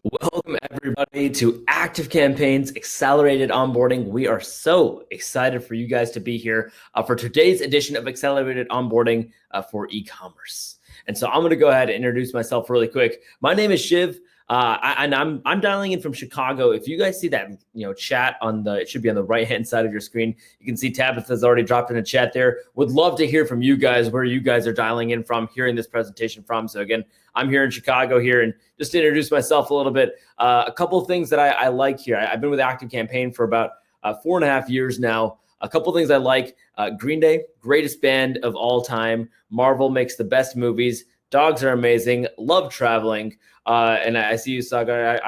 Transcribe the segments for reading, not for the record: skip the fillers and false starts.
Welcome, everybody, to ActiveCampaign's Accelerated Onboarding. We are so excited for you guys to be here for today's edition of Accelerated Onboarding for e-commerce. And so I'm going to go ahead and introduce myself really quick. My name is Shiv, and I'm dialing in from Chicago. If you guys see that chat it should be on the right-hand side of your screen. You can see Tabitha's already dropped in a chat there. Would love to hear from you guys where you guys are dialing in from, hearing this presentation from. So again, I'm here in Chicago here, and just to introduce myself a little bit, a couple of things that I like here. I've been with ActiveCampaign for about 4.5 years now. A couple of things I like: Green Day, greatest band of all time. Marvel makes the best movies. Dogs are amazing. Love traveling. And I see you, Sagar.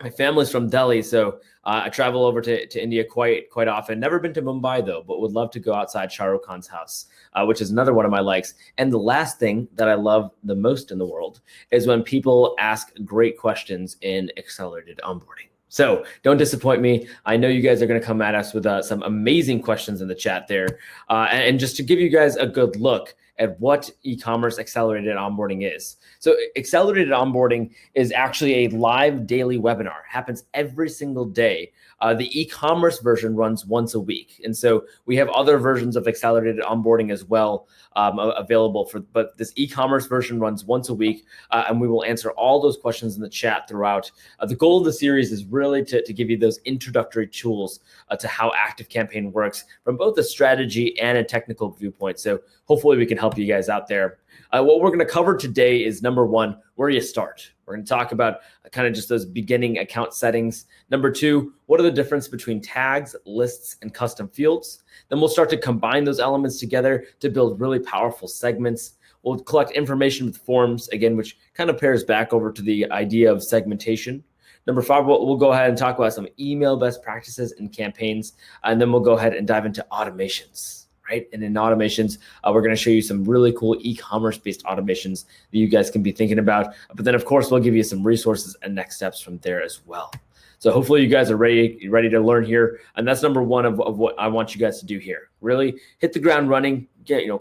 My family's from Delhi, so I travel over to India quite often. Never been to Mumbai though, but would love to go outside Shah Rukh Khan's house, which is another one of my likes. And the last thing that I love the most in the world is when people ask great questions in Accelerated Onboarding. So don't disappoint me. I know you guys are going to come at us with some amazing questions in the chat there. And just to give you guys a good look at what e-commerce accelerated onboarding is. So accelerated onboarding is actually a live daily webinar. Happens every single day. The e-commerce version runs once a week. And so we have other versions of accelerated onboarding as well available but this e-commerce version runs once a week, and we will answer all those questions in the chat throughout. The goal of the series is really to give you those introductory tools to how ActiveCampaign works from both a strategy and a technical viewpoint. So hopefully we can help you guys out there. What we're going to cover today is, number one, where you start. We're going to talk about kind of just those beginning account settings. Number two, what are the difference between tags, lists, and custom fields? Then we'll start to combine those elements together to build really powerful segments. We'll collect information with forms, again, which kind of pairs back over to the idea of segmentation. Number five, we'll go ahead and talk about some email best practices and campaigns, and then we'll go ahead and dive into automations. Right? And in automations, we're going to show you some really cool e-commerce based automations that you guys can be thinking about. But then, of course, we'll give you some resources and next steps from there as well. So hopefully you guys are ready to learn here. And that's number one of what I want you guys to do here. Really hit the ground running.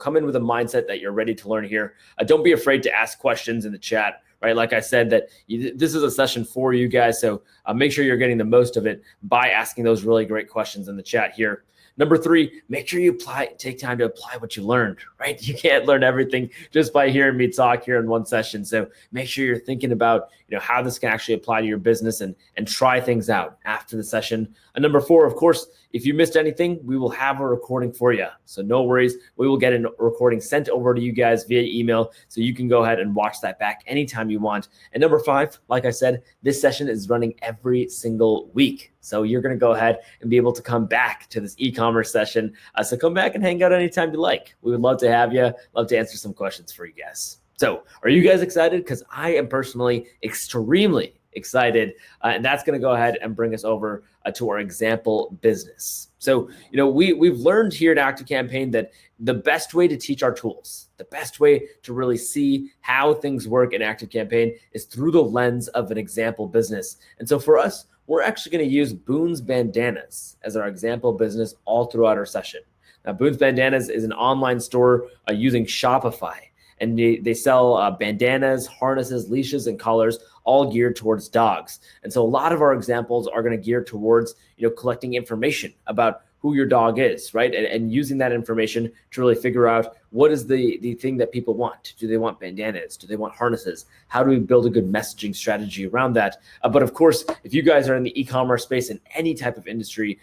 Come in with a mindset that you're ready to learn here. Don't be afraid to ask questions in the chat. Right, like I said, this is a session for you guys. So make sure you're getting the most of it by asking those really great questions in the chat here. Number three, make sure you take time to apply what you learned, right? You can't learn everything just by hearing me talk here in one session. So make sure you're thinking about, how this can actually apply to your business and try things out after the session. And number four, of course, if you missed anything, we will have a recording for you. So no worries. We will get a recording sent over to you guys via email, so you can go ahead and watch that back anytime you want. And number five, like I said, this session is running every single week. So you're going to go ahead and be able to come back to this e-commerce session. So come back and hang out anytime you like. We would love to have you, love to answer some questions for you guys. So are you guys excited? Because I am personally extremely excited. And that's going to go ahead and bring us over to our example business. So, we've learned here at ActiveCampaign that the best way to teach our tools, the best way to really see how things work in ActiveCampaign is through the lens of an example business. And so for us, we're actually going to use Boone's Bandanas as our example business all throughout our session. Now, Boone's Bandanas is an online store using Shopify. And they sell bandanas, harnesses, leashes, and collars, all geared towards dogs. And so a lot of our examples are going to gear towards, collecting information about who your dog is, right? And using that information to really figure out what is the thing that people want. Do they want bandanas? Do they want harnesses? How do we build a good messaging strategy around that? But of course, if you guys are in the e-commerce space in any type of industry,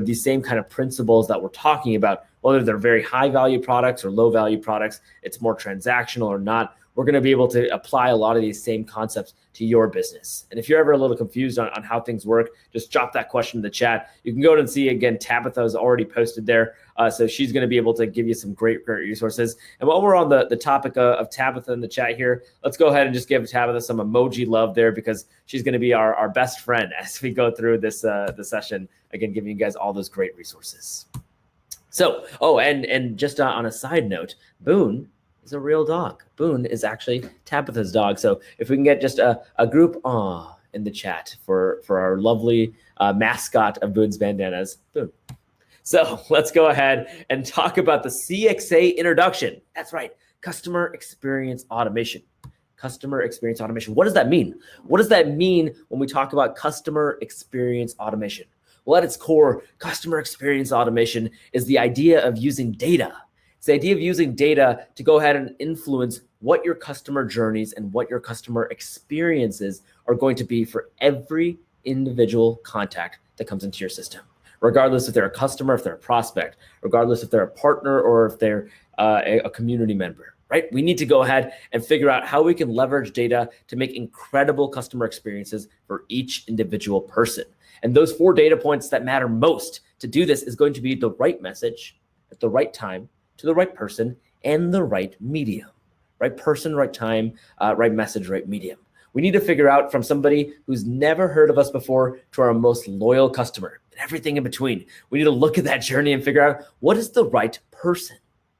these same kind of principles that we're talking about, whether they're very high value products or low value products, it's more transactional or not, we're going to be able to apply a lot of these same concepts to your business. And if you're ever a little confused on how things work, just drop that question in the chat. You can go and see, again, Tabitha is already posted there. So she's going to be able to give you some great resources. And while we're on the topic of Tabitha in the chat here, let's go ahead and just give Tabitha some emoji love there, because she's going to be our best friend as we go through this the session, again, giving you guys all those great resources. So, and just on a side note, Boone is a real dog. Boone is actually Tabitha's dog. So if we can get just a group aw in the chat for our lovely mascot of Boone's Bandanas, Boone. So let's go ahead and talk about the CXA Introduction. That's right, Customer Experience Automation. customer experience automation. What does that mean? What does that mean when we talk about customer experience automation? Well, at its core, customer experience automation is the idea of using data. It's the idea of using data to go ahead and influence what your customer journeys and what your customer experiences are going to be for every individual contact that comes into your system, regardless if they're a customer, if they're a prospect, regardless if they're a partner or if they're a community member, right? We need to go ahead and figure out how we can leverage data to make incredible customer experiences for each individual person. And those 4 data points that matter most to do this is going to be the right message at the right time to the right person and the right medium. Right person, right time, right message, right medium. We need to figure out from somebody who's never heard of us before to our most loyal customer and everything in between. We need to look at that journey and figure out what is the right person,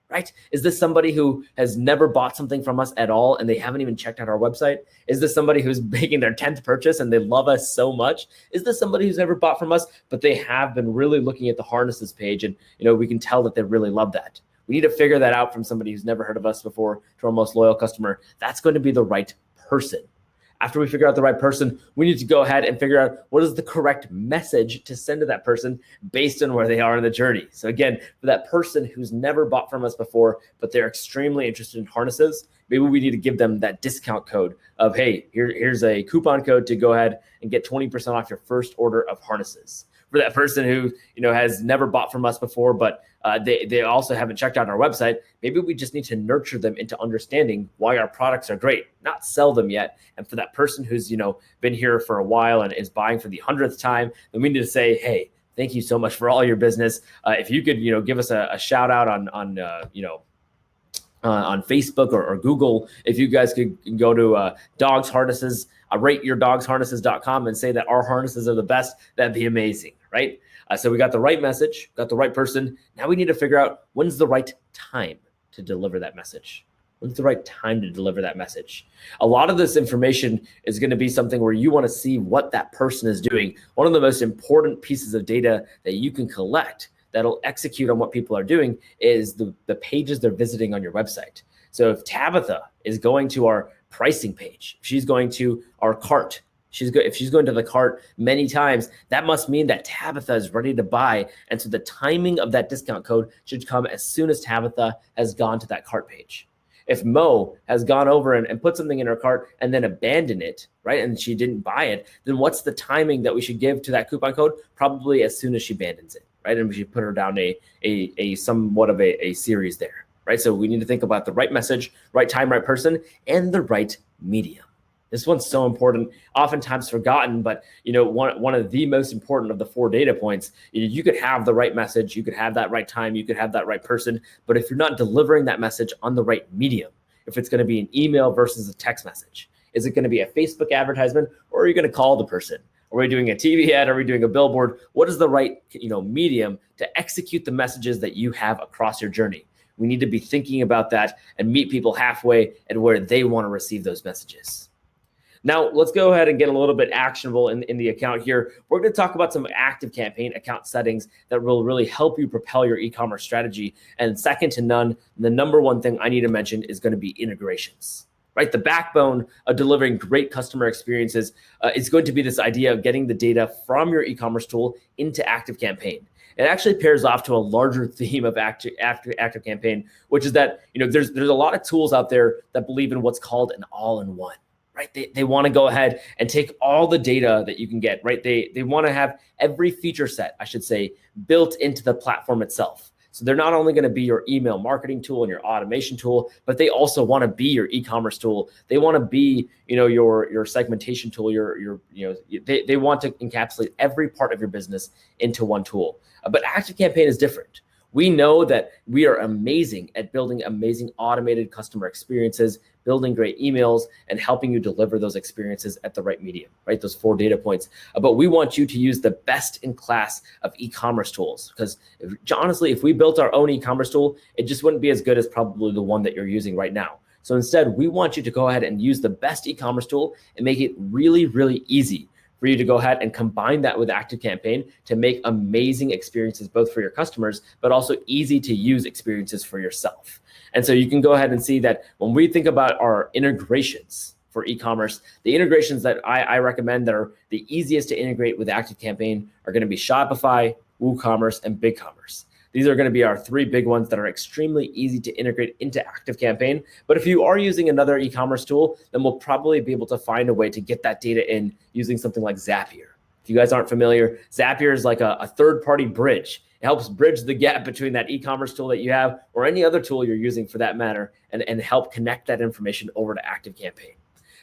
right? Is this somebody who has never bought something from us at all and they haven't even checked out our website? Is this somebody who's making their 10th purchase and they love us so much? Is this somebody who's never bought from us, but they have been really looking at the harnesses page and we can tell that they really love that? We need to figure that out from somebody who's never heard of us before to our most loyal customer. That's going to be the right person. After we figure out the right person, we need to go ahead and figure out what is the correct message to send to that person based on where they are in the journey. So again, for that person who's never bought from us before, but they're extremely interested in harnesses, maybe we need to give them that discount code of, hey, here's a coupon code to go ahead and get 20% off your first order of harnesses. For that person who has never bought from us before, but they also haven't checked out our website, maybe we just need to nurture them into understanding why our products are great, not sell them yet. And for that person who's been here for a while and is buying for the 100th time, then we need to say, hey, thank you so much for all your business. If you could give us a shout out on Facebook or Google, if you guys could go to Dogs Harnesses, rateyourdogsharnesses.com and say that our harnesses are the best, that'd be amazing, right? So we got the right message, got the right person. Now we need to figure out when's the right time to deliver that message. When's the right time to deliver that message? A lot of this information is going to be something where you want to see what that person is doing. One of the most important pieces of data that you can collect that'll execute on what people are doing is the pages they're visiting on your website. So if Tabitha is going to our pricing page, if she's going to our cart, if she's going to the cart many times, that must mean that Tabitha is ready to buy. And so the timing of that discount code should come as soon as Tabitha has gone to that cart page. If Mo has gone over and put something in her cart and then abandoned it, right, and she didn't buy it, then what's the timing that we should give to that coupon code? Probably as soon as she abandons it, right? And we should put her down a somewhat of a series there, right? So we need to think about the right message, right time, right person, and the right medium. This one's so important, oftentimes forgotten, but one of the most important of the 4 data points. You could have the right message, you could have that right time, you could have that right person, but if you're not delivering that message on the right medium, if it's going to be an email versus a text message, is it going to be a Facebook advertisement, or are you going to call the person? Are we doing a TV ad? Are we doing a billboard? What is the right medium to execute the messages that you have across your journey? We need to be thinking about that and meet people halfway at where they want to receive those messages. Now, let's go ahead and get a little bit actionable in the account here. We're going to talk about some ActiveCampaign account settings that will really help you propel your e-commerce strategy. And second to none, the number one thing I need to mention is going to be integrations, right? The backbone of delivering great customer experiences is going to be this idea of getting the data from your e-commerce tool into ActiveCampaign. It actually pairs off to a larger theme of ActiveCampaign, which is that there's a lot of tools out there that believe in what's called an all-in-one. Right? They want to go ahead and take all the data that you can get, right? They want to have every feature set, I should say, built into the platform itself. So they're not only going to be your email marketing tool and your automation tool, but they also want to be your e-commerce tool. They want to be, your segmentation tool. They want to encapsulate every part of your business into one tool. But ActiveCampaign is different. We know that we are amazing at building amazing automated customer experiences, building great emails, and helping you deliver those experiences at the right medium, right? Those 4 data points. But we want you to use the best in class of e-commerce tools, because honestly, if we built our own e-commerce tool, it just wouldn't be as good as probably the one that you're using right now. So instead, we want you to go ahead and use the best e-commerce tool and make it really, really easy for you to go ahead and combine that with ActiveCampaign to make amazing experiences, both for your customers, but also easy to use experiences for yourself. And so you can go ahead and see that when we think about our integrations for e-commerce, the integrations that I recommend that are the easiest to integrate with ActiveCampaign are going to be Shopify, WooCommerce, and BigCommerce. These are going to be our three big ones that are extremely easy to integrate into ActiveCampaign. But if you are using another e-commerce tool, then we'll probably be able to find a way to get that data in using something like Zapier. If you guys aren't familiar, Zapier is like a third-party bridge. It helps bridge the gap between that e-commerce tool that you have or any other tool you're using for that matter, and help connect that information over to ActiveCampaign.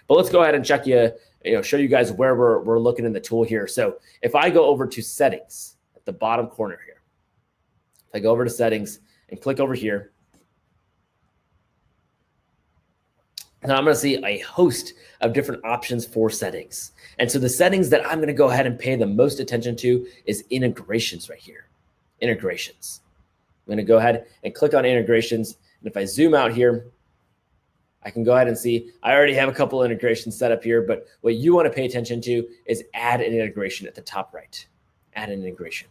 But let's go ahead and show you guys where we're looking in the tool here. So if I go over to settings at the bottom corner here, if I go over to settings and click over here, now I'm going to see a host of different options for settings. And so the settings that I'm going to go ahead and pay the most attention to is integrations right here. Integrations. I'm going to go ahead and click on integrations. And if I zoom out here, I can go ahead and see I already have a couple integrations set up here, but what you want to pay attention to is add an integration at the top right. Add an integration.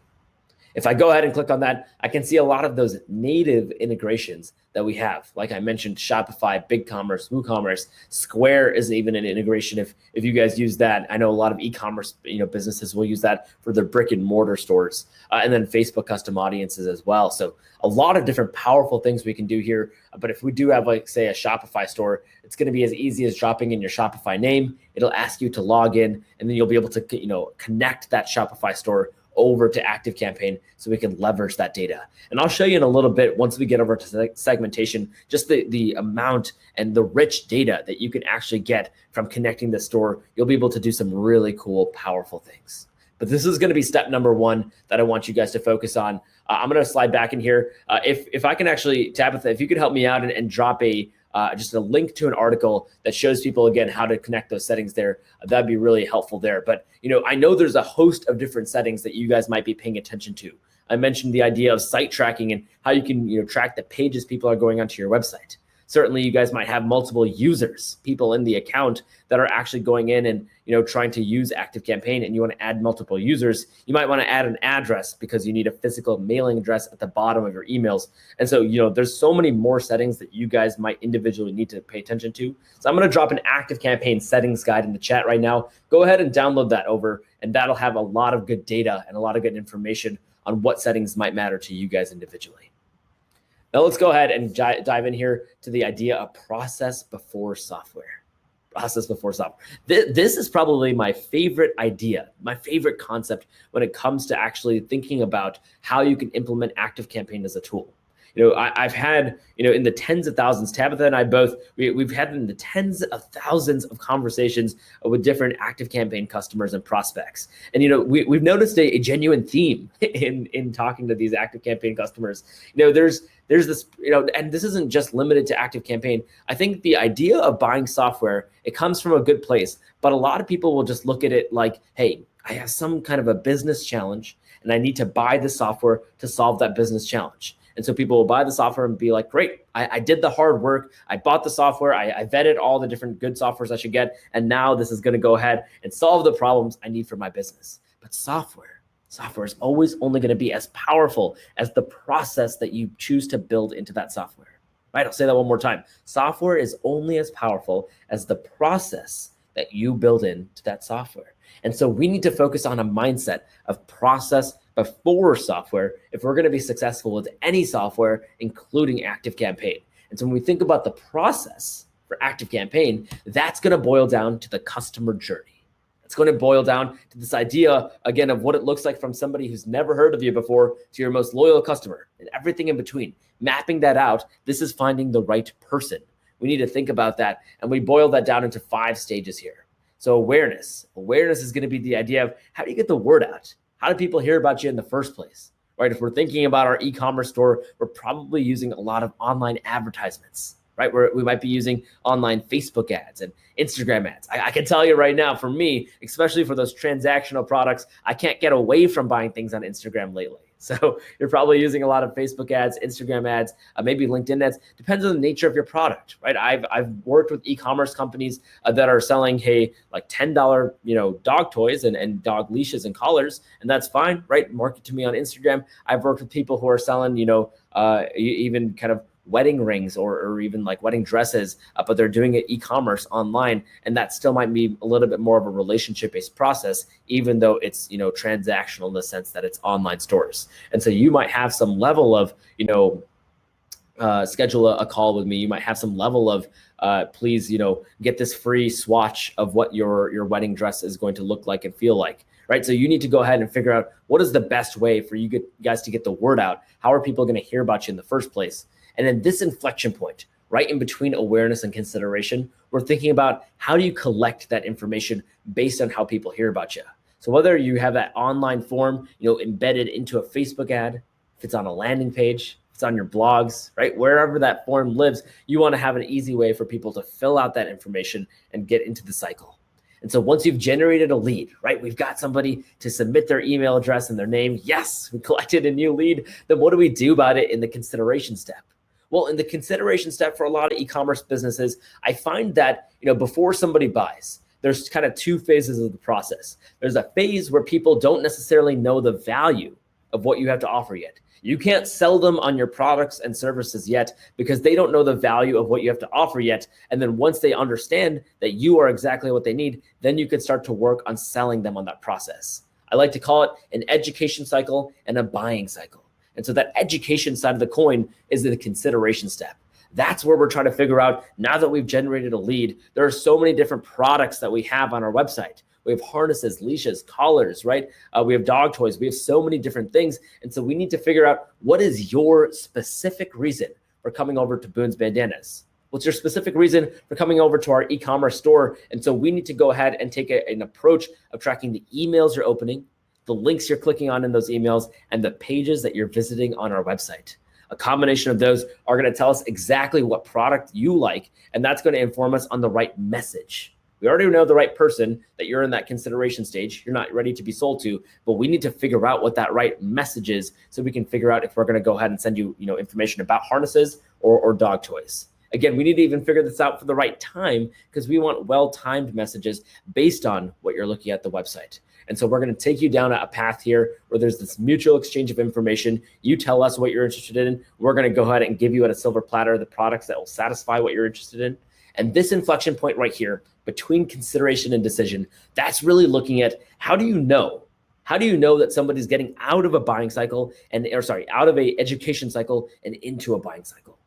If I go ahead and click on that, I can see a lot of those native integrations that we have. Like I mentioned, Shopify, BigCommerce, WooCommerce, Square is even an integration if you guys use that. I know a lot of e-commerce businesses will use that for their brick and mortar stores, and then Facebook custom audiences as well. So a lot of different powerful things we can do here. But if we do have, like, say, a Shopify store, it's going to be as easy as dropping in your Shopify name. It'll ask you to log in, and then you'll be able to connect that Shopify store over to ActiveCampaign so we can leverage that data. And I'll show you in a little bit, once we get over to segmentation, just the amount and the rich data that you can actually get from connecting the store. You'll be able to do some really cool, powerful things. But this is going to be step number one that I want you guys to focus on. I'm going to slide back in here. If I can actually, Tabitha, if you could help me out and drop just a link to an article that shows people, again, how to connect those settings there, that'd be really helpful there. But I know there's a host of different settings that you guys might be paying attention to. I mentioned the idea of site tracking and how you can track the pages people are going onto your website. Certainly, you guys might have multiple users, people in the account that are actually going in and trying to use ActiveCampaign, and you want to add multiple users. You might want to add an address because you need a physical mailing address at the bottom of your emails. And so there's so many more settings that you guys might individually need to pay attention to. So I'm going to drop an ActiveCampaign settings guide in the chat right now. Go ahead and download that over, and that'll have a lot of good data and a lot of good information on what settings might matter to you guys individually. Now let's go ahead and dive in here to the idea of process before software. Process before software. This is probably my favorite idea, my favorite concept when it comes to actually thinking about how you can implement ActiveCampaign as a tool. I've had, in the tens of thousands, Tabitha and I both, we've had in the tens of thousands of conversations with different ActiveCampaign customers and prospects. And, we've noticed a genuine theme in talking to these ActiveCampaign customers. There's this, and this isn't just limited to ActiveCampaign. I think the idea of buying software, it comes from a good place, but a lot of people will just look at it like, hey, I have some kind of a business challenge and I need to buy the software to solve that business challenge. And so people will buy the software and be like, great, I did the hard work. I bought the software. I vetted all the different good softwares I should get. And now this is going to go ahead and solve the problems I need for my business. But software is always only going to be as powerful as the process that you choose to build into that software. Right? I'll say that one more time. Software is only as powerful as the process that you build into that software. And so we need to focus on a mindset of process before software if we're going to be successful with any software, including ActiveCampaign. And so when we think about the process for ActiveCampaign, that's going to boil down to the customer journey. It's going to boil down to this idea, again, of what it looks like from somebody who's never heard of you before to your most loyal customer and everything in between. Mapping that out, this is finding the right person. We need to think about that. And we boil that down into 5 stages here. So awareness is going to be the idea of how do you get the word out? How do people hear about you in the first place, right? If we're thinking about our e-commerce store, we're probably using a lot of online advertisements, right? We might be using online Facebook ads and Instagram ads. I can tell you right now, for me, especially for those transactional products, I can't get away from buying things on Instagram lately. So you're probably using a lot of Facebook ads, Instagram ads, maybe LinkedIn ads. Depends on the nature of your product, right? I've worked with e-commerce companies that are selling, hey, like $10, dog toys and dog leashes and collars, and that's fine, right? Market to me on Instagram. I've worked with people who are selling, even kind of wedding rings or even like wedding dresses, but they're doing it e-commerce online, and that still might be a little bit more of a relationship-based process, even though it's transactional in the sense that it's online stores. And so you might have some level of schedule a call with me. You might have some level of please get this free swatch of what your wedding dress is going to look like and feel like. Right. So you need to go ahead and figure out what is the best way for you guys to get the word out. How are people going to hear about you in the first place? And then this inflection point, right in between awareness and consideration, we're thinking about how do you collect that information based on how people hear about you. So whether you have that online form, embedded into a Facebook ad, if it's on a landing page, if it's on your blogs, right? Wherever that form lives, you want to have an easy way for people to fill out that information and get into the cycle. And so once you've generated a lead, right, we've got somebody to submit their email address and their name. Yes, we collected a new lead. Then what do we do about it in the consideration step? Well, in the consideration step for a lot of e-commerce businesses, I find that, before somebody buys, there's kind of two phases of the process. There's a phase where people don't necessarily know the value of what you have to offer yet. You can't sell them on your products and services yet because they don't know the value of what you have to offer yet. And then once they understand that you are exactly what they need, then you can start to work on selling them on that process. I like to call it an education cycle and a buying cycle. And so that education side of the coin is the consideration step. That's where we're trying to figure out, now that we've generated a lead, there are so many different products that we have on our website. We have harnesses, leashes, collars, right? We have dog toys. We have so many different things. And so we need to figure out, what is your specific reason for coming over to Boone's Bandanas? What's your specific reason for coming over to our e-commerce store? And so we need to go ahead and take an approach of tracking the emails you're opening, the links you're clicking on in those emails, and the pages that you're visiting on our website. A combination of those are going to tell us exactly what product you like, and that's going to inform us on the right message. We already know the right person that you're in that consideration stage. You're not ready to be sold to, but we need to figure out what that right message is so we can figure out if we're going to go ahead and send you, information about harnesses or dog toys. Again, we need to even figure this out for the right time, because we want well-timed messages based on what you're looking at the website. And so we're going to take you down a path here where there's this mutual exchange of information. You tell us what you're interested in. We're going to go ahead and give you at a silver platter the products that will satisfy what you're interested in. And this inflection point right here between consideration and decision, that's really looking at, how do you know that somebody's getting out of a buying cycle out of a education cycle and into a buying cycle?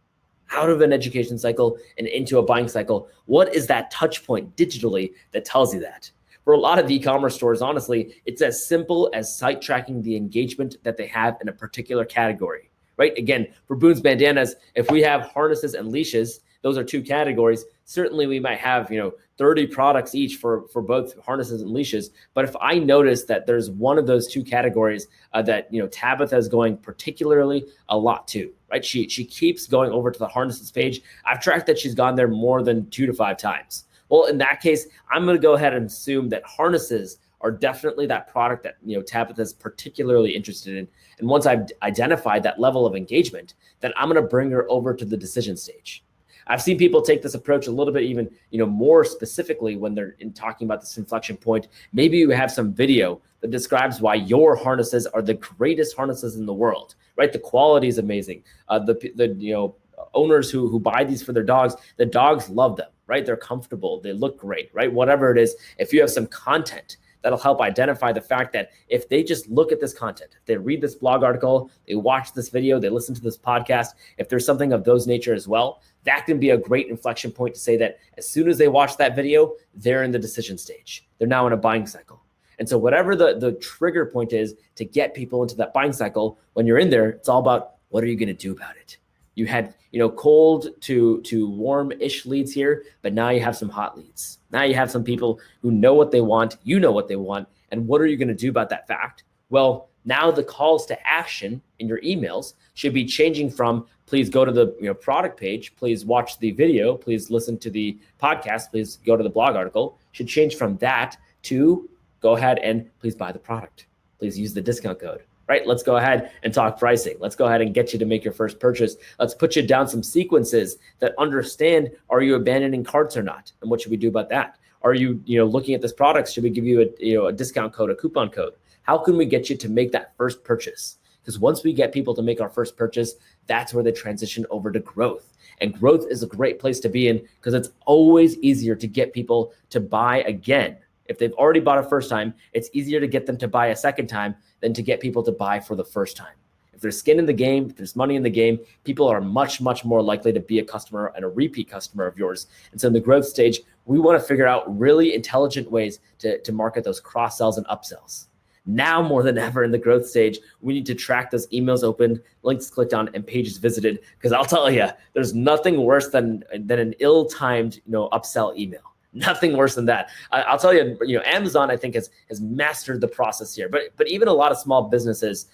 Out of an education cycle and into a buying cycle. What is that touch point digitally that tells you that? For a lot of the e-commerce stores, honestly, it's as simple as site tracking the engagement that they have in a particular category, right? Again, for Boone's Bandanas, if we have harnesses and leashes, those are two categories. Certainly we might have, 30 products each for both harnesses and leashes. But if I notice that there's one of those two categories that, Tabitha is going particularly a lot to, right? She keeps going over to the harnesses page. I've tracked that she's gone there more than 2 to 5 times. Well, in that case, I'm going to go ahead and assume that harnesses are definitely that product that Tabitha is particularly interested in. And once I've identified that level of engagement, then I'm going to bring her over to the decision stage. I've seen people take this approach a little bit even more specifically when they're talking about this inflection point. Maybe you have some video that describes why your harnesses are the greatest harnesses in the world, right? The quality is amazing. The owners who buy these for their dogs, the dogs love them, right? They're comfortable, they look great, right? Whatever it is, if you have some content that'll help identify the fact that if they just look at this content, if they read this blog article, they watch this video, they listen to this podcast, if there's something of those nature as well, that can be a great inflection point to say that as soon as they watch that video, they're in the decision stage. They're now in a buying cycle. And so whatever the trigger point is to get people into that buying cycle, when you're in there, it's all about, what are you going to do about it? You had, cold to warm-ish leads here, but now you have some hot leads. Now you have some people who know what they want, what they want, and what are you going to do about that fact? Well, now the calls to action in your emails should be changing from, please go to the product page, please watch the video, please listen to the podcast, please go to the blog article, should change from that to go ahead and please buy the product. Please use the discount code. right? Let's go ahead and talk pricing. Let's go ahead and get you to make your first purchase. Let's put you down some sequences that understand, are you abandoning carts or not? And what should we do about that? Are you, looking at this product? Should we give you a discount code, a coupon code? How can we get you to make that first purchase? Because once we get people to make our first purchase, that's where they transition over to growth. And growth is a great place to be in because it's always easier to get people to buy again. If they've already bought a first time, it's easier to get them to buy a second time than to get people to buy for the first time. If there's skin in the game, if there's money in the game, people are much, much more likely to be a customer and a repeat customer of yours. And so in the growth stage, we want to figure out really intelligent ways to market those cross sells and upsells. Now more than ever in the growth stage, we need to track those emails opened, links clicked on, and pages visited. Because I'll tell you, there's nothing worse than an ill-timed upsell email. Nothing worse than that. I'll tell you, Amazon I think has mastered the process here. But even a lot of small businesses.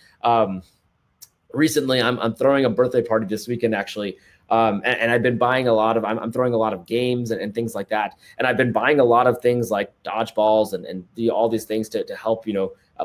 Recently, I'm throwing a birthday party this weekend actually. And I've been buying I'm throwing a lot of games and things like that. And I've been buying a lot of things like dodgeballs and all these things to help,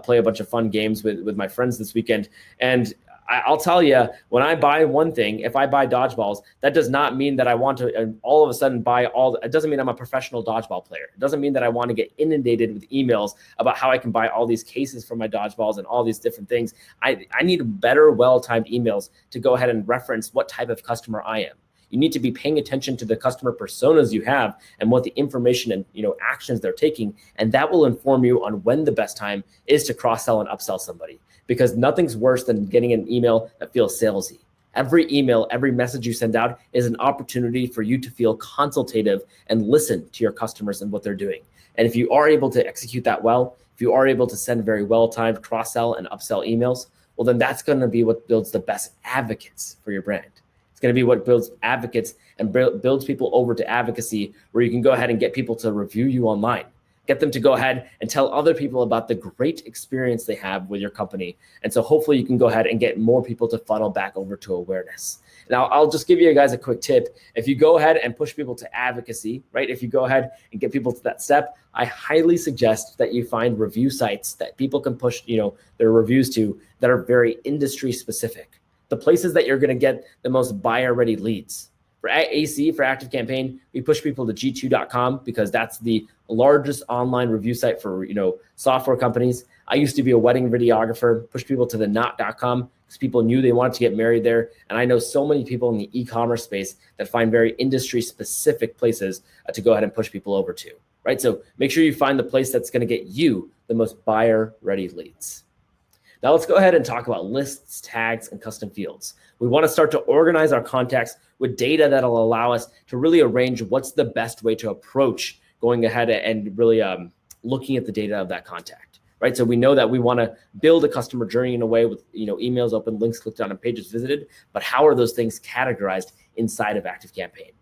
play a bunch of fun games with my friends this weekend. And I'll tell you, when I buy one thing, if I buy dodgeballs, that does not mean that I want to all of a sudden buy it doesn't mean I'm a professional dodgeball player. It doesn't mean that I want to get inundated with emails about how I can buy all these cases for my dodgeballs and all these different things. I need better, well-timed emails to go ahead and reference what type of customer I am. You need to be paying attention to the customer personas you have and what the information and actions they're taking, and that will inform you on when the best time is to cross-sell and upsell somebody. Because nothing's worse than getting an email that feels salesy. Every email, every message you send out is an opportunity for you to feel consultative and listen to your customers and what they're doing. And if you are able to execute that well, if you are able to send very well-timed cross-sell and upsell emails, well, then that's going to be what builds the best advocates for your brand. It's going to be what builds advocates and builds people over to advocacy, where you can go ahead and get people to review you online. Get them to go ahead and tell other people about the great experience they have with your company. And so hopefully you can go ahead and get more people to funnel back over to awareness. Now, I'll just give you guys a quick tip. If you go ahead and push people to advocacy, right? If you go ahead and get people to that step, I highly suggest that you find review sites that people can push, their reviews to that are very industry specific. The places that you're going to get the most buyer-ready leads. For AC, for ActiveCampaign, we push people to g2.com because that's the largest online review site for software companies. I used to be a wedding videographer, push people to the not.com because people knew they wanted to get married there. And I know so many people in the e-commerce space that find very industry specific places to go ahead and push people over to, right? So make sure you find the place that's going to get you the most buyer-ready leads. Now let's go ahead and talk about lists, tags, and custom fields. We want to start to organize our contacts with data that'll allow us to really arrange what's the best way to approach going ahead and really looking at the data of that contact, right? So we know that we want to build a customer journey in a way with emails open, links clicked on, and pages visited, but how are those things categorized inside of ActiveCampaign?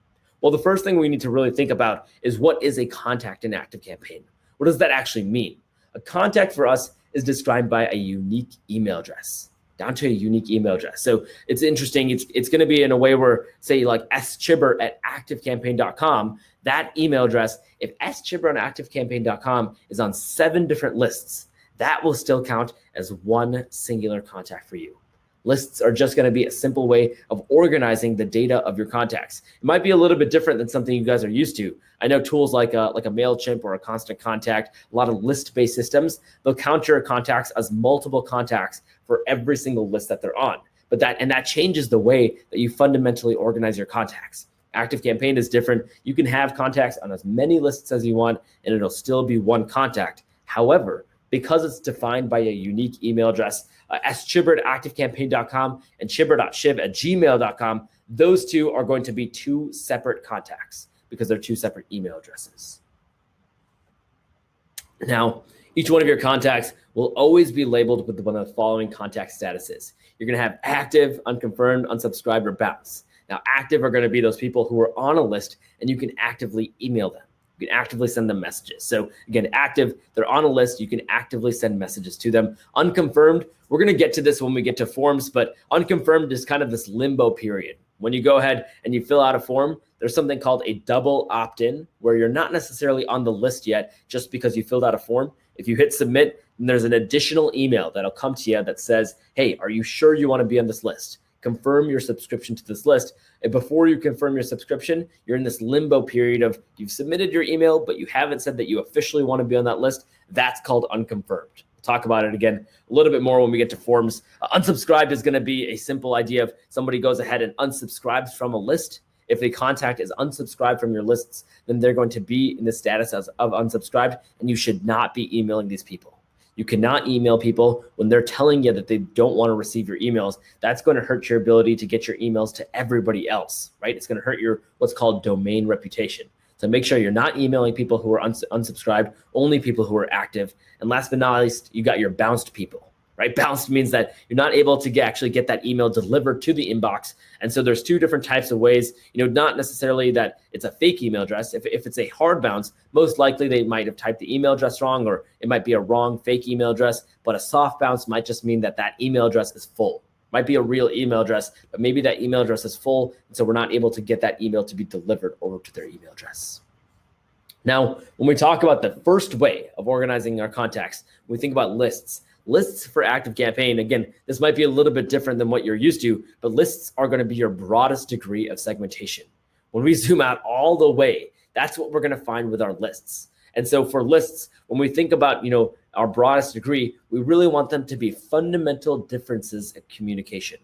Well, the first thing we need to really think about is what is a contact in ActiveCampaign? What does that actually mean? A contact for us is described by a unique email address, down to a unique email address. So it's interesting. It's going to be in a way where, say, like schibber@activecampaign.com, that email address, if schibber on activecampaign.com is on 7 different lists, that will still count as one singular contact for you. Lists are just going to be a simple way of organizing the data of your contacts. It might be a little bit different than something you guys are used to. I know tools like a MailChimp or a Constant Contact, a lot of list-based systems, they'll count your contacts as multiple contacts for every single list that they're on. But that changes the way that you fundamentally organize your contacts. ActiveCampaign is different. You can have contacts on as many lists as you want, and it'll still be one contact. However, because it's defined by a unique email address, schibber@activecampaign.com and schibber.shiv@gmail.com, those two are going to be 2 separate contacts because they're 2 separate email addresses. Now, each one of your contacts will always be labeled with one of the following contact statuses. You're going to have active, unconfirmed, unsubscribed, or bounce. Now, active are going to be those people who are on a list and you can actively email them. You can actively send them messages. So again, active, they're on a list. You can actively send messages to them. Unconfirmed, we're going to get to this when we get to forms, but unconfirmed is kind of this limbo period. When you go ahead and you fill out a form, there's something called a double opt-in, where you're not necessarily on the list yet just because you filled out a form. If you hit submit, then there's an additional email that'll come to you that says, hey, are you sure you want to be on this list? Confirm your subscription to this list. And before you confirm your subscription, you're in this limbo period of you've submitted your email, but you haven't said that you officially want to be on that list. That's called unconfirmed. We'll talk about it again a little bit more when we get to forms. Unsubscribed is going to be a simple idea of somebody goes ahead and unsubscribes from a list. If the contact is unsubscribed from your lists, then they're going to be in the status of unsubscribed, and you should not be emailing these people. You cannot email people when they're telling you that they don't want to receive your emails. That's going to hurt your ability to get your emails to everybody else, right? It's going to hurt your what's called domain reputation. So make sure you're not emailing people who are unsubscribed, only people who are active. And last but not least, you got your bounced people, right? Bounced means that you're not able to actually get that email delivered to the inbox. And so there's two different types of ways, not necessarily that it's a fake email address. If it's a hard bounce, most likely they might have typed the email address wrong, or it might be a wrong fake email address. But a soft bounce might just mean that that email address is full. Might be a real email address, but maybe that email address is full. And so we're not able to get that email to be delivered over to their email address. Now, when we talk about the first way of organizing our contacts, we think about lists. Lists for ActiveCampaign, again, this might be a little bit different than what you're used to, but lists are going to be your broadest degree of segmentation. When we zoom out all the way, that's what we're going to find with our lists. And so for lists, when we think about, our broadest degree, we really want them to be fundamental differences of communication.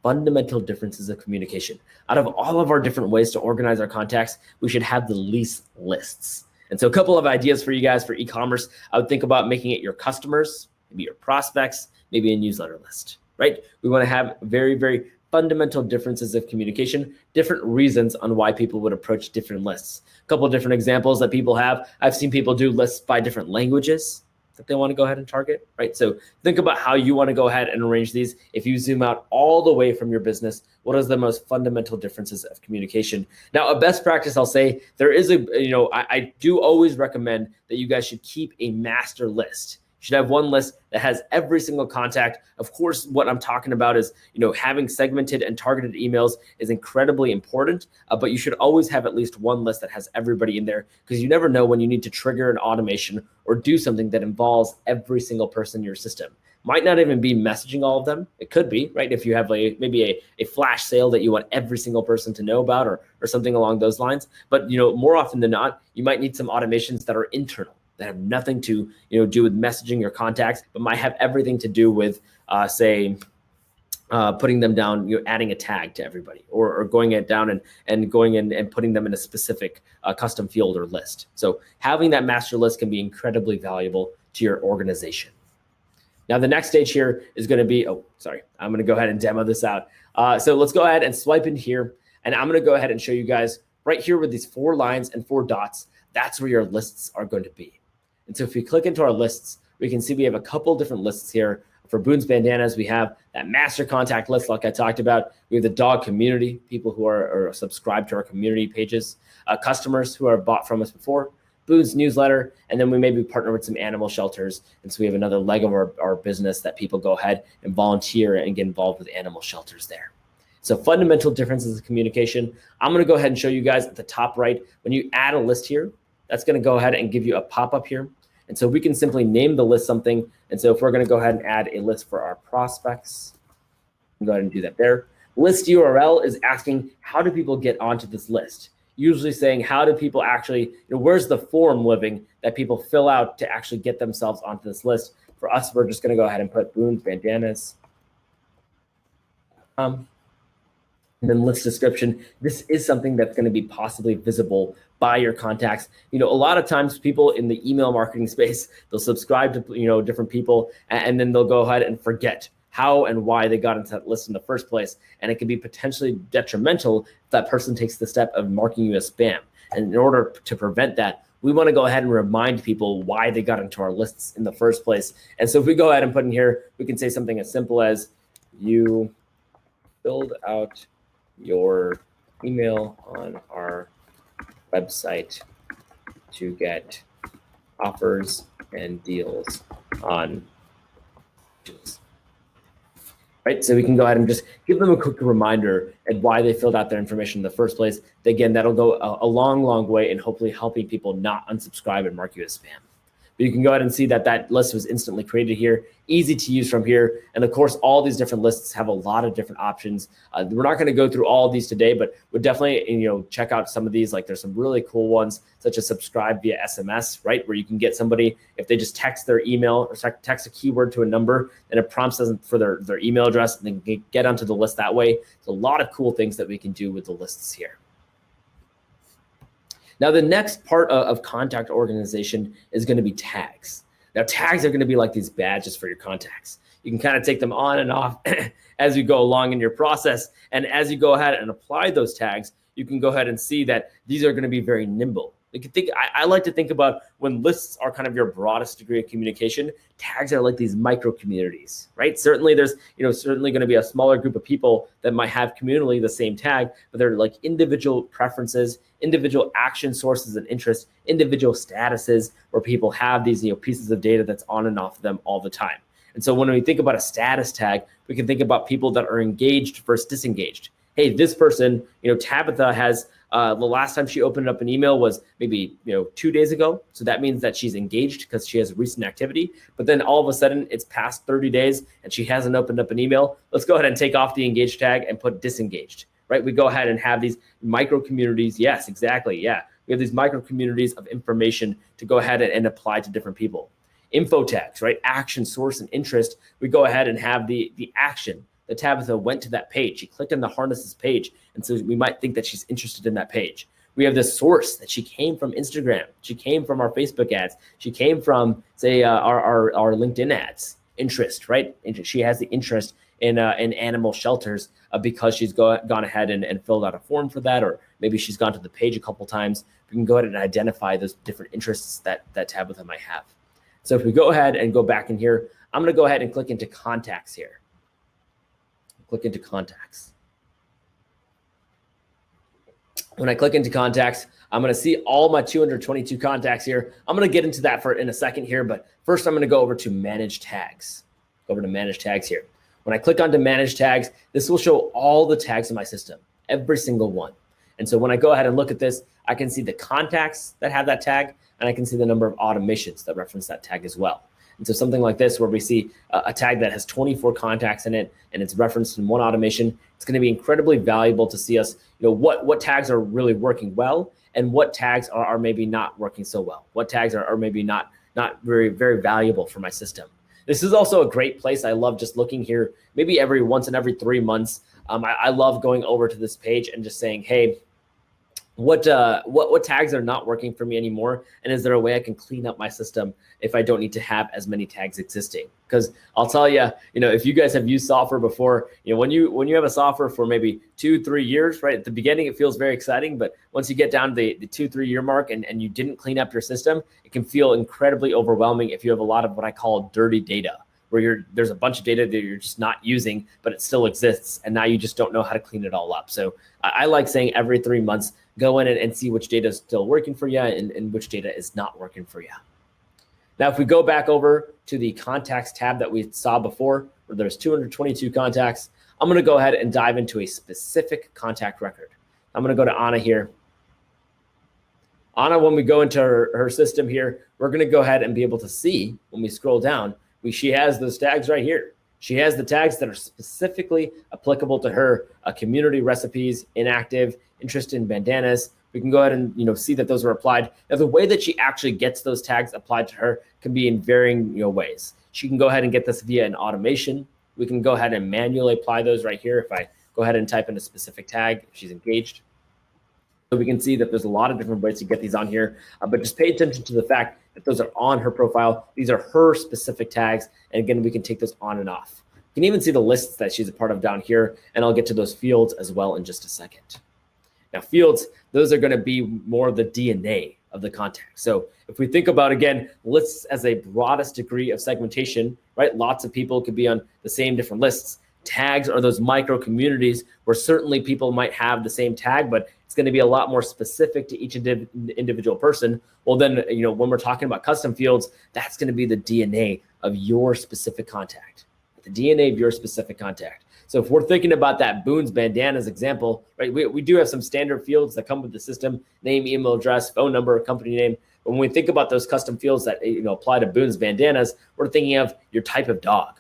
Fundamental differences of communication. Out of all of our different ways to organize our contacts, we should have the least lists. And so a couple of ideas for you guys for e-commerce, I would think about making it your customers, maybe your prospects, maybe a newsletter list, right? We want to have very, very fundamental differences of communication, different reasons on why people would approach different lists. A couple of different examples that people have. I've seen people do lists by different languages that they want to go ahead and target, right? So think about how you want to go ahead and arrange these. If you zoom out all the way from your business, what is the most fundamental differences of communication? Now, a best practice, I'll say, there is I do always recommend that you guys should keep a master list. You should have one list that has every single contact. Of course, what I'm talking about is, having segmented and targeted emails is incredibly important, but you should always have at least one list that has everybody in there, because you never know when you need to trigger an automation or do something that involves every single person in your system. Might not even be messaging all of them. It could be, right? If you have maybe a flash sale that you want every single person to know about, or something along those lines. But, more often than not, you might need some automations that are internal, that have nothing to do with messaging your contacts, but might have everything to do with putting them down, adding a tag to everybody, or going it down and going in and putting them in a specific custom field or list. So having that master list can be incredibly valuable to your organization. Now, the next stage here is going to be, I'm going to go ahead and demo this out. So let's go ahead and swipe in here, and I'm going to go ahead and show you guys right here with these 4 lines and 4 dots. That's where your lists are going to be. And so if we click into our lists, we can see we have a couple different lists here. For Boone's Bandanas, we have that master contact list like I talked about. We have the dog community, people who are subscribed to our community pages, customers who are bought from us before, Boone's newsletter, and then we maybe partner with some animal shelters. And so we have another leg of our business that people go ahead and volunteer and get involved with animal shelters there. So fundamental differences of communication. I'm going to go ahead and show you guys at the top right, when you add a list here, that's going to go ahead and give you a pop-up here. And so we can simply name the list something. And so if we're going to go ahead and add a list for our prospects, go ahead and do that there. List URL is asking, how do people get onto this list? Usually saying, how do people actually, where's the form living that people fill out to actually get themselves onto this list? For us, we're just going to go ahead and put Boone's Bandanas. And then list description. This is something that's going to be possibly visible by your contacts. A lot of times people in the email marketing space, they'll subscribe to, different people, and then they'll go ahead and forget how and why they got into that list in the first place. And it can be potentially detrimental if that person takes the step of marking you as spam. And in order to prevent that, we want to go ahead and remind people why they got into our lists in the first place. And so if we go ahead and put in here, we can say something as simple as, you filled out your email on our website to get offers and deals on deals. right? So we can go ahead and just give them a quick reminder and why they filled out their information in the first place. Again, that'll go a long, long way in hopefully helping people not unsubscribe and mark you as spam. But you can go ahead and see that that list was instantly created here, easy to use from here. And of course, all these different lists have a lot of different options. We're not going to go through all of these today, but we'll definitely check out some of these. Like there's some really cool ones, such as subscribe via SMS, right? Where you can get somebody, if they just text their email or text a keyword to a number, and it prompts them for their email address, and then get onto the list that way. There's a lot of cool things that we can do with the lists here. Now, the next part of contact organization is going to be tags. Now, tags are going to be like these badges for your contacts. You can kind of take them on and off as you go along in your process. And as you go ahead and apply those tags, you can go ahead and see that these are going to be very nimble. I like to think about when lists are kind of your broadest degree of communication, tags are like these micro communities, right? Certainly there's, certainly going to be a smaller group of people that might have communally the same tag, but they're like individual preferences, individual action sources and interests, individual statuses where people have these, pieces of data that's on and off them all the time. And so when we think about a status tag, we can think about people that are engaged versus disengaged. Hey, this person, Tabitha has, the last time she opened up an email was maybe 2 days ago. So that means that she's engaged because she has recent activity. But then all of a sudden it's past 30 days and she hasn't opened up an email. Let's go ahead and take off the engaged tag and put disengaged, right? We go ahead and have these micro communities. Yes, exactly. Yeah. We have these micro communities of information to go ahead and apply to different people. Info tags, right? Action, source, and interest. We go ahead and have the action. That Tabitha went to that page. She clicked on the harnesses page. And so we might think that she's interested in that page. We have this source that she came from Instagram. She came from our Facebook ads. She came from, say, our LinkedIn ads. Interest, right? She has the interest in animal shelters because she's gone ahead and filled out a form for that, or maybe she's gone to the page a couple times. We can go ahead and identify those different interests that Tabitha might have. So if we go ahead and go back in here, I'm going to go ahead and click into contacts here. Click into contacts. When I click into contacts, I'm going to see all my 222 contacts here. I'm going to get into that in a second here, but first I'm going to go over to manage tags. Go over to manage tags here. When I click onto manage tags, this will show all the tags in my system, every single one. And so when I go ahead and look at this, I can see the contacts that have that tag, and I can see the number of automations that reference that tag as well. And so something like this, where we see a tag that has 24 contacts in it and it's referenced in one automation, it's going to be incredibly valuable to see us, what tags are really working well and what tags are maybe not working so well. What tags are maybe not very, very valuable for my system. This is also a great place. I love just looking here, maybe once in every 3 months. I love going over to this page and just saying, hey, what tags are not working for me anymore, and is there a way I can clean up my system if I don't need to have as many tags existing? Because I'll tell you, if you guys have used software before, when you have a software for maybe 2-3 years, right at the beginning it feels very exciting, but once you get down to the 2-3 year mark and you didn't clean up your system, it can feel incredibly overwhelming if you have a lot of what I call dirty data, where there's a bunch of data that you're just not using, but it still exists, and now you just don't know how to clean it all up. So I like saying every 3 months, go in and see which data is still working for you and which data is not working for you. Now, if we go back over to the contacts tab that we saw before, where there's 222 contacts, I'm going to go ahead and dive into a specific contact record. I'm going to go to Anna here. Anna, when we go into her system here, we're going to go ahead and be able to see, when we scroll down, she has those tags right here. She has the tags that are specifically applicable to her, community recipes, inactive, interest in bandanas. We can go ahead and see that those are applied. Now, the way that she actually gets those tags applied to her can be in varying ways. She can go ahead and get this via an automation. We can go ahead and manually apply those right here. If I go ahead and type in a specific tag, if she's engaged. So we can see that there's a lot of different ways to get these on here, but just pay attention to the fact that those are on her profile. These are her specific tags. And again, we can take those on and off. You can even see the lists that she's a part of down here, and I'll get to those fields as well in just a second. Now, fields, those are going to be more of the DNA of the contact. So if we think about, again, lists as a broadest degree of segmentation, right? Lots of people could be on the same different lists. Tags are those micro communities where certainly people might have the same tag, but it's going to be a lot more specific to each individual person. Well, then, when we're talking about custom fields, that's going to be the DNA of your specific contact. the DNA of your specific contact. So if we're thinking about that Boone's Bandanas example, right, we do have some standard fields that come with the system: name, email address, phone number, company name. But when we think about those custom fields that apply to Boone's Bandanas, we're thinking of your type of dog,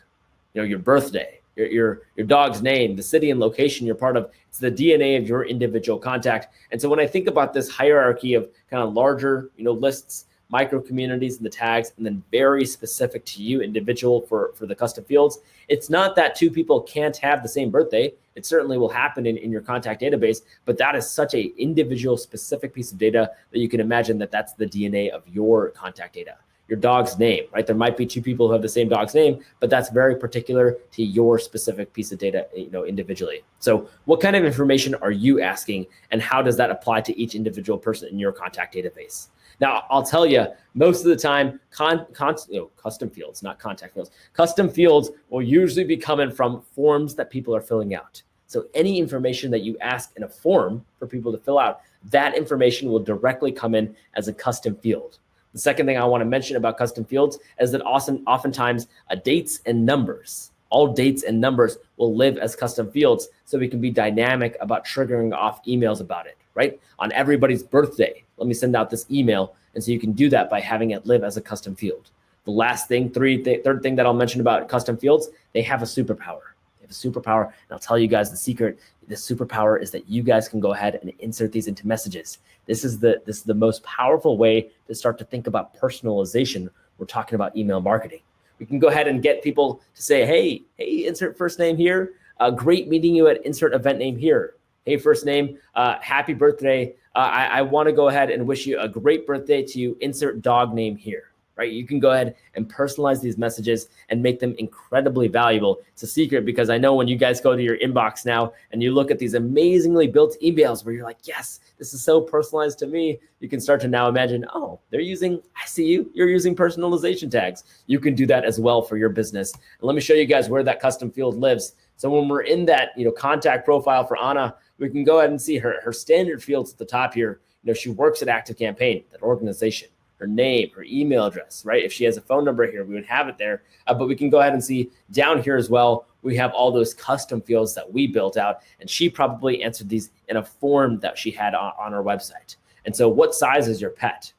your birthday, your dog's name, the city and location you're part of. It's the DNA of your individual contact. And so when I think about this hierarchy of kind of larger, lists, micro communities and the tags, and then very specific to you individual for the custom fields, it's not that two people can't have the same birthday. It certainly will happen in your contact database, but that is such a individual specific piece of data that you can imagine that that's the DNA of your contact data. Your dog's name, right? There might be two people who have the same dog's name, but that's very particular to your specific piece of data, individually. So what kind of information are you asking, and how does that apply to each individual person in your contact database? Now, I'll tell you, most of the time, custom fields, not contact fields, custom fields will usually be coming from forms that people are filling out. So any information that you ask in a form for people to fill out, that information will directly come in as a custom field. The second thing I want to mention about custom fields is that oftentimes dates and numbers, all dates and numbers will live as custom fields, so we can be dynamic about triggering off emails about it, right? On everybody's birthday, let me send out this email. And so you can do that by having it live as a custom field. The last thing, third thing that I'll mention about custom fields, they have a superpower. They have a superpower, and I'll tell you guys the secret. The superpower is that you guys can go ahead and insert these into messages. This is the most powerful way to start to think about personalization. We're talking about email marketing. We can go ahead and get people to say, hey, insert first name here. Great meeting you at insert event name here. Hey, first name, happy birthday. I want to go ahead and wish you a great birthday to you. Insert dog name here, right? You can go ahead and personalize these messages and make them incredibly valuable. It's a secret, because I know when you guys go to your inbox now and you look at these amazingly built emails where you're like, yes, this is so personalized to me. You can start to now imagine, oh, I see you, you're using personalization tags. You can do that as well for your business. And let me show you guys where that custom field lives. So when we're in that, contact profile for Anna, we can go ahead and see her standard fields at the top here. She works at ActiveCampaign, that organization, her name, her email address, right? If she has a phone number here, we would have it there. But we can go ahead and see down here as well, we have all those custom fields that we built out. And she probably answered these in a form that she had on our website. And so what size is your pet?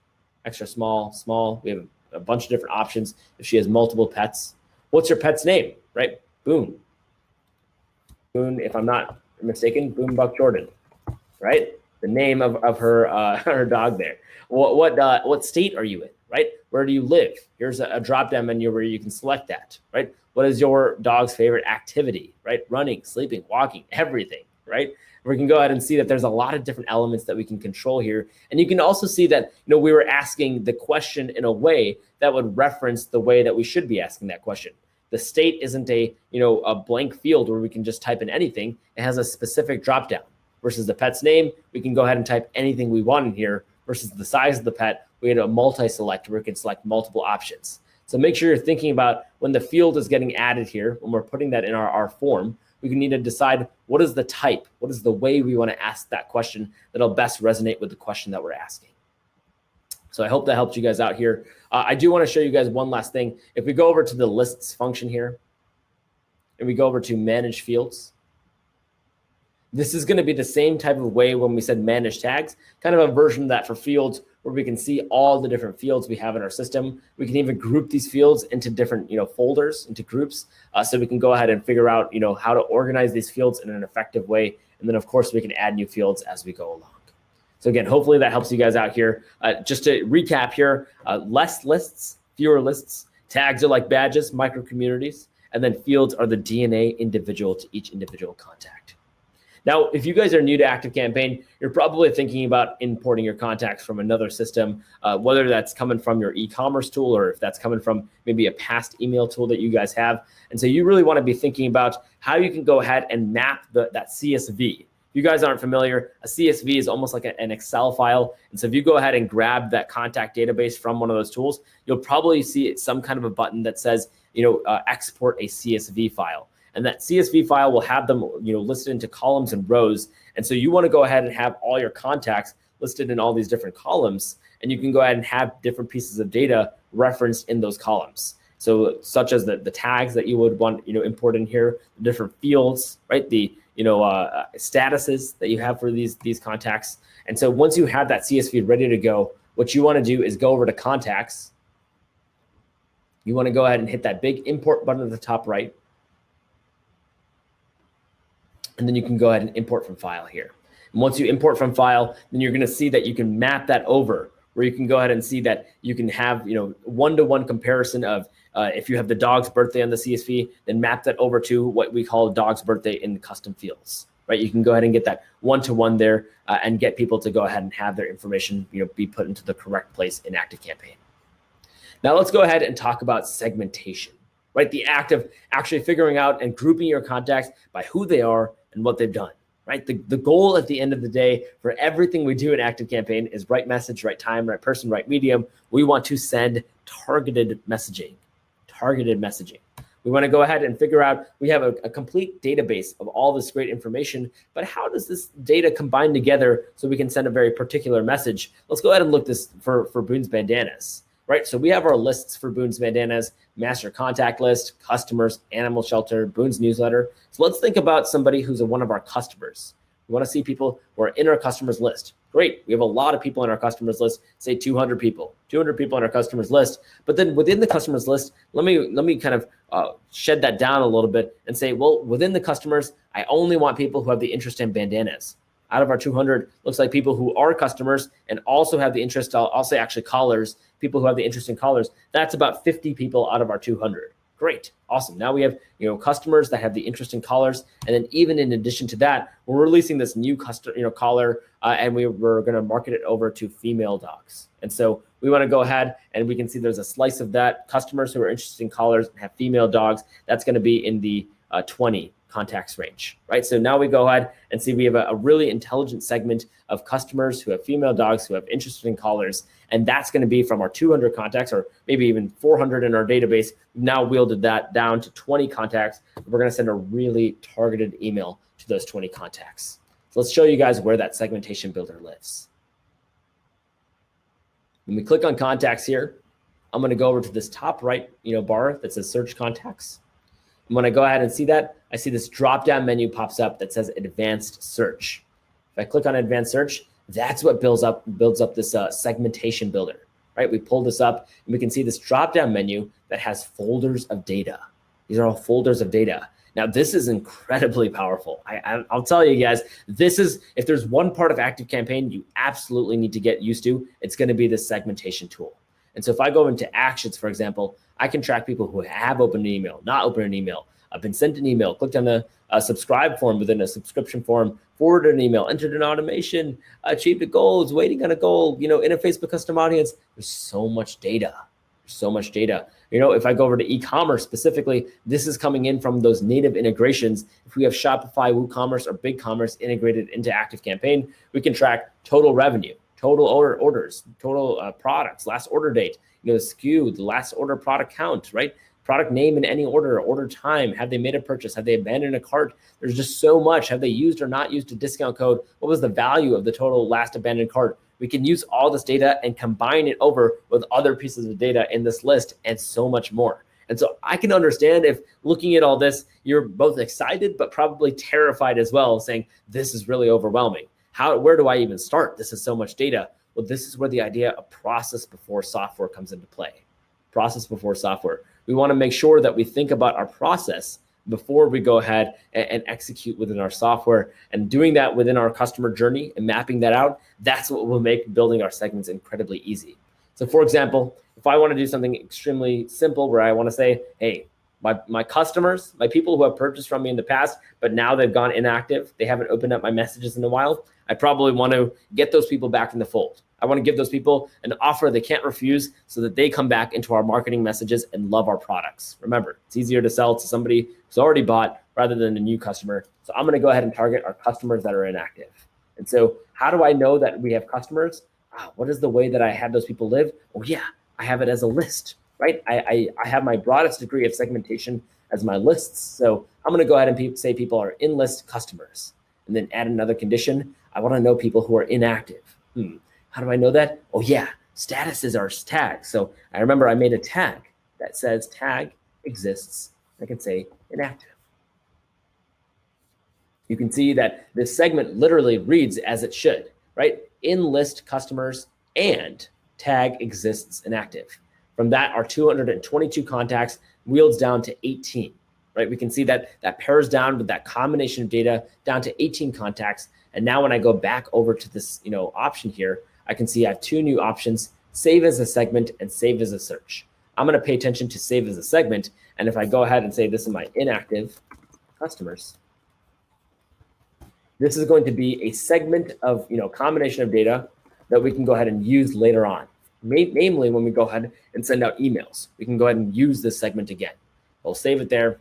Extra small, small. We have a bunch of different options if she has multiple pets. What's your pet's name, right? Boone. Boone, if I'm not mistaken, Boone Buck Jordan, right? The name of her her dog there. What state are you in, right? Where do you live? Here's a drop-down menu where you can select that, right? What is your dog's favorite activity, right? Running, sleeping, walking, everything, right? We can go ahead and see that there's a lot of different elements that we can control here. And you can also see that, we were asking the question in a way that would reference the way that we should be asking that question. The state isn't a blank field where we can just type in anything. It has a specific drop-down. Versus the pet's name, we can go ahead and type anything we want in here. Versus the size of the pet, we had a multi-select where we can select multiple options. So make sure you're thinking about when the field is getting added here, when we're putting that in our form, we need to decide what is the type, what is the way we want to ask that question that'll best resonate with the question that we're asking. So I hope that helped you guys out here. I do want to show you guys one last thing. If we go over to the lists function here, and we go over to manage fields, this is going to be the same type of way when we said manage tags, kind of a version of that for fields where we can see all the different fields we have in our system. We can even group these fields into different folders, into groups, so we can go ahead and figure out how to organize these fields in an effective way. And then of course we can add new fields as we go along. So again, hopefully that helps you guys out here. Just to recap here, less lists, fewer lists. Tags are like badges, micro communities, and then fields are the DNA individual to each individual contact. Now, if you guys are new to ActiveCampaign, you're probably thinking about importing your contacts from another system, whether that's coming from your e-commerce tool or if that's coming from maybe a past email tool that you guys have. And so you really want to be thinking about how you can go ahead and map that CSV. If you guys aren't familiar, a CSV is almost like an Excel file. And so if you go ahead and grab that contact database from one of those tools, you'll probably see some kind of a button that says, export a CSV file. And that CSV file will have them, listed into columns and rows. And so you want to go ahead and have all your contacts listed in all these different columns. And you can go ahead and have different pieces of data referenced in those columns. So such as the tags that you would want, import in here, the different fields, right? The, statuses that you have for these contacts. And so once you have that CS feed ready to go, what you want to do is go over to contacts. You want to go ahead and hit that big import button at the top right. And then you can go ahead and import from file here. And once you import from file, then you're going to see that you can map that over, where you can go ahead and see that you can have, one-to-one comparison of if you have the dog's birthday on the CSV, then map that over to what we call dog's birthday in the custom fields, right? You can go ahead and get that one-to-one there and get people to go ahead and have their information, be put into the correct place in ActiveCampaign. Now let's go ahead and talk about segmentation, right? The act of actually figuring out and grouping your contacts by who they are and what they've done, right? The goal at the end of the day for everything we do in ActiveCampaign is right message, right time, right person, right medium. We want to send targeted messaging. We want to go ahead and figure out, we have a complete database of all this great information, but how does this data combine together so we can send a very particular message? Let's go ahead and look this for Boone's Bandanas, right? So we have our lists for Boone's Bandanas, master contact list, customers, animal shelter, Boone's newsletter. So let's think about somebody who's one of our customers. We want to see people who are in our customers list. Great, we have a lot of people in our customers list, say 200 people in our customers list. But then within the customers list, let me kind of shed that down a little bit and say, well, within the customers, I only want people who have the interest in bandanas. Out of our 200, looks like people who are customers and also have the interest, I'll say actually callers, people who have the interest in callers, that's about 50 people out of our 200. Great, awesome. Now we have customers that have the interest in callers, and then even in addition to that, we're releasing this new caller, and we're going to market it over to female dogs. And so we want to go ahead and we can see there's a slice of that. Customers who are interested in collars and have female dogs, that's going to be in the 20 contacts range, right? So now we go ahead and see we have a really intelligent segment of customers who have female dogs who have interest in collars, and that's going to be from our 200 contacts, or maybe even 400 in our database. We've now wielded that down to 20 contacts. We're going to send a really targeted email to those 20 contacts. So let's show you guys where that segmentation builder lives. When we click on contacts here, I'm going to go over to this top right bar that says search contacts. And when I go ahead and see that, I see this drop-down menu pops up that says advanced search. If I click on advanced search, that's what builds up this segmentation builder, right? We pull this up and we can see this drop-down menu that has folders of data. These are all folders of data. Now, this is incredibly powerful. I'll tell you guys, this is, if there's one part of ActiveCampaign you absolutely need to get used to, it's going to be this segmentation tool. And so if I go into actions, for example, I can track people who have opened an email, not opened an email, I've been sent an email, clicked on the subscribe form within a subscription form, forwarded an email, entered an automation, achieved a goal, is waiting on a goal, in a Facebook custom audience. There's so much data. If I go over to e-commerce specifically, this is coming in from those native integrations. If we have Shopify, WooCommerce, or BigCommerce integrated into ActiveCampaign, we can track total revenue, total orders, total products, last order date, the SKU, the last order product count, right? Product name in any order, order time, have they made a purchase, have they abandoned a cart? There's just so much. Have they used or not used a discount code? What was the value of the total last abandoned cart? We can use all this data and combine it over with other pieces of data in this list and so much more. And so I can understand if looking at all this, you're both excited, but probably terrified as well, saying, this is really overwhelming. Where do I even start? This is so much data. Well, this is where the idea of process before software comes into play. Process before software. We want to make sure that we think about our process before we go ahead and execute within our software, and doing that within our customer journey and mapping that out. That's what will make building our segments incredibly easy. So for example, if I want to do something extremely simple where I want to say, hey, my customers, my people who have purchased from me in the past, but now they've gone inactive, they haven't opened up my messages in a while, I probably want to get those people back in the fold. I want to give those people an offer they can't refuse so that they come back into our marketing messages and love our products. Remember, it's easier to sell to somebody who's already bought rather than a new customer. So I'm going to go ahead and target our customers that are inactive. And so how do I know that we have customers? What is the way that I have those people live? Oh yeah, I have it as a list, right? I have my broadest degree of segmentation as my lists. So I'm going to go ahead and say people are in-list customers, and then add another condition. I want to know people who are inactive. How do I know that? Oh yeah, statuses are tags. So I remember I made a tag, that says tag exists. I can say inactive. You can see that this segment literally reads as it should, right? In list customers and tag exists inactive. From that, our 222 contacts wheels down to 18, right? We can see that that pairs down with that combination of data down to 18 contacts. And now when I go back over to this, option here, I can see I have two new options: save as a segment and save as a search. I'm going to pay attention to save as a segment. And if I go ahead and say this is my inactive customers, this is going to be a segment of, combination of data that we can go ahead and use later on. Namely, when we go ahead and send out emails, we can go ahead and use this segment again. We'll save it there.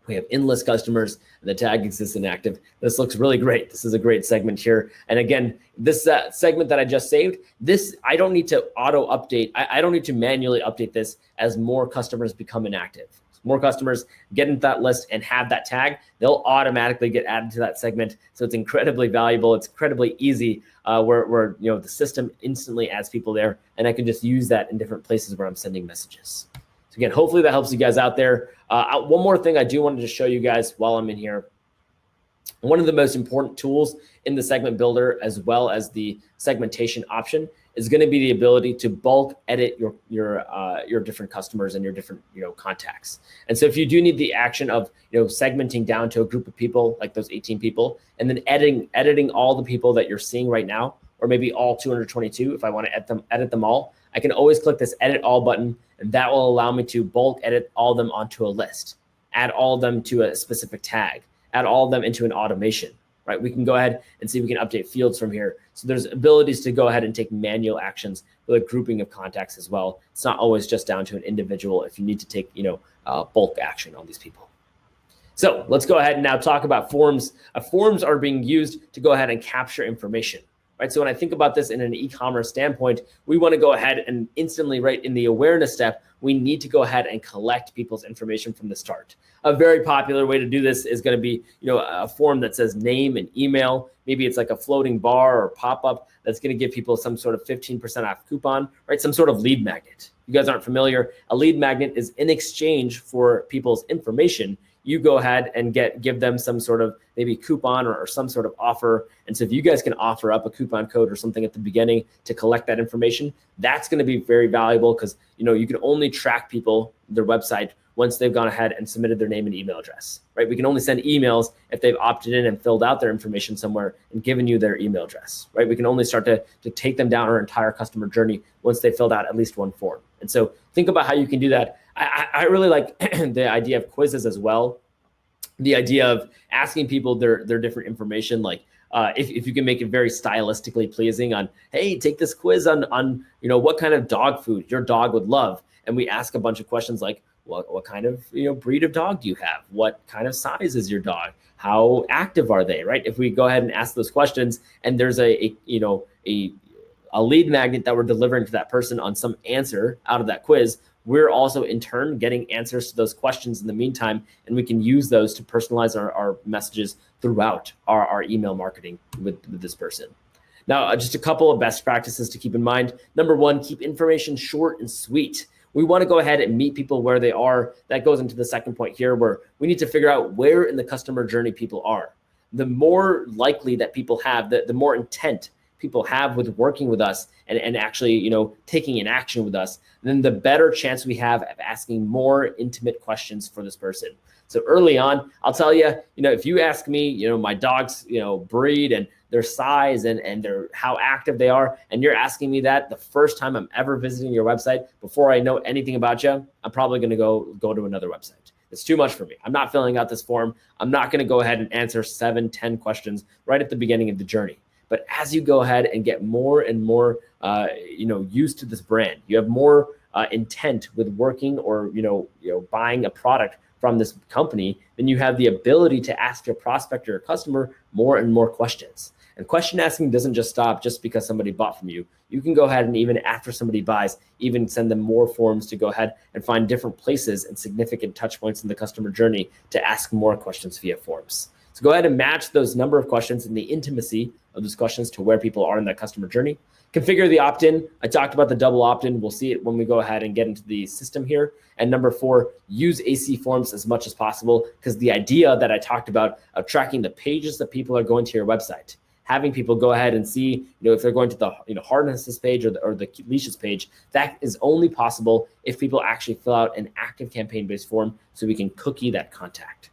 We have in-list customers, and the tag exists inactive. This looks really great. This is a great segment here. And again, this segment that I just saved, this I don't need to auto update. I don't need to manually update this as more customers become inactive. More customers get into that list and have that tag, they'll automatically get added to that segment. So it's incredibly valuable. It's incredibly easy where the system instantly adds people there, and I can just use that in different places where I'm sending messages. So again, hopefully that helps you guys out there. One more thing I do wanted to show you guys while I'm in here. One of the most important tools in the segment builder, as well as the segmentation option, is going to be the ability to bulk edit your different customers and your different contacts. And so if you do need the action of segmenting down to a group of people like those 18 people, and then editing all the people that you're seeing right now, or maybe all 222, if I want to edit them all, I can always click this edit all button, and that will allow me to bulk edit all of them onto a list, add all of them to a specific tag, add all of them into an automation, right? We can go ahead and see we can update fields from here. So there's abilities to go ahead and take manual actions with a grouping of contacts as well. It's not always just down to an individual if you need to take, bulk action on these people. So let's go ahead and now talk about forms. Forms are being used to go ahead and capture information, right? So when I think about this in an e-commerce standpoint, we want to go ahead and instantly, right in the awareness step, we need to go ahead and collect people's information from the start. A very popular way to do this is going to be, a form that says name and email. Maybe it's like a floating bar or pop-up that's going to give people some sort of 15% off coupon, right? Some sort of lead magnet. You guys aren't familiar. A lead magnet is in exchange for people's information. You go ahead and give them some sort of maybe coupon or some sort of offer. And so if you guys can offer up a coupon code or something at the beginning to collect that information, that's going to be very valuable, because you can only track people, their website, once they've gone ahead and submitted their name and email address, right? We can only send emails if they've opted in and filled out their information somewhere and given you their email address, right? We can only start to take them down our entire customer journey once they filled out at least one form. And so think about how you can do that. I really like the idea of quizzes as well. The idea of asking people their different information, like if you can make it very stylistically pleasing on, hey, take this quiz on what kind of dog food your dog would love. And we ask a bunch of questions like, what kind of breed of dog do you have? What kind of size is your dog? How active are they, right? If we go ahead and ask those questions, and there's a lead magnet that we're delivering to that person on some answer out of that quiz, we're also in turn getting answers to those questions in the meantime, and we can use those to personalize our messages throughout our email marketing with this person. Now, just a couple of best practices to keep in mind. Number one, keep information short and sweet. We want to go ahead and meet people where they are. That goes into the second point here, where we need to figure out where in the customer journey people are. The more likely that people have, the more intent people have with working with us and actually, taking an action with us, then the better chance we have of asking more intimate questions for this person. So early on, I'll tell you, if you ask me, my dog's, breed and their size and their how active they are, and you're asking me that the first time I'm ever visiting your website before I know anything about you, I'm probably going to go to another website. It's too much for me. I'm not filling out this form. I'm not going to go ahead and answer 7, 10 questions right at the beginning of the journey. But as you go ahead and get more and more, used to this brand, you have more intent with working or, buying a product from this company, then you have the ability to ask your prospect or your customer more and more questions. And question asking doesn't just stop just because somebody bought from you. You can go ahead and even after somebody buys, even send them more forms to go ahead and find different places and significant touch points in the customer journey to ask more questions via forms. So go ahead and match those number of questions and the intimacy of those questions to where people are in that customer journey. Configure the opt-in. I talked about the double opt-in. We'll see it when we go ahead and get into the system here. And number 4, use AC forms as much as possible, because the idea that I talked about of tracking the pages that people are going to your website, having people go ahead and see, if they're going to the harnesses page or the leashes page, that is only possible if people actually fill out an ActiveCampaign based form, so we can cookie that contact.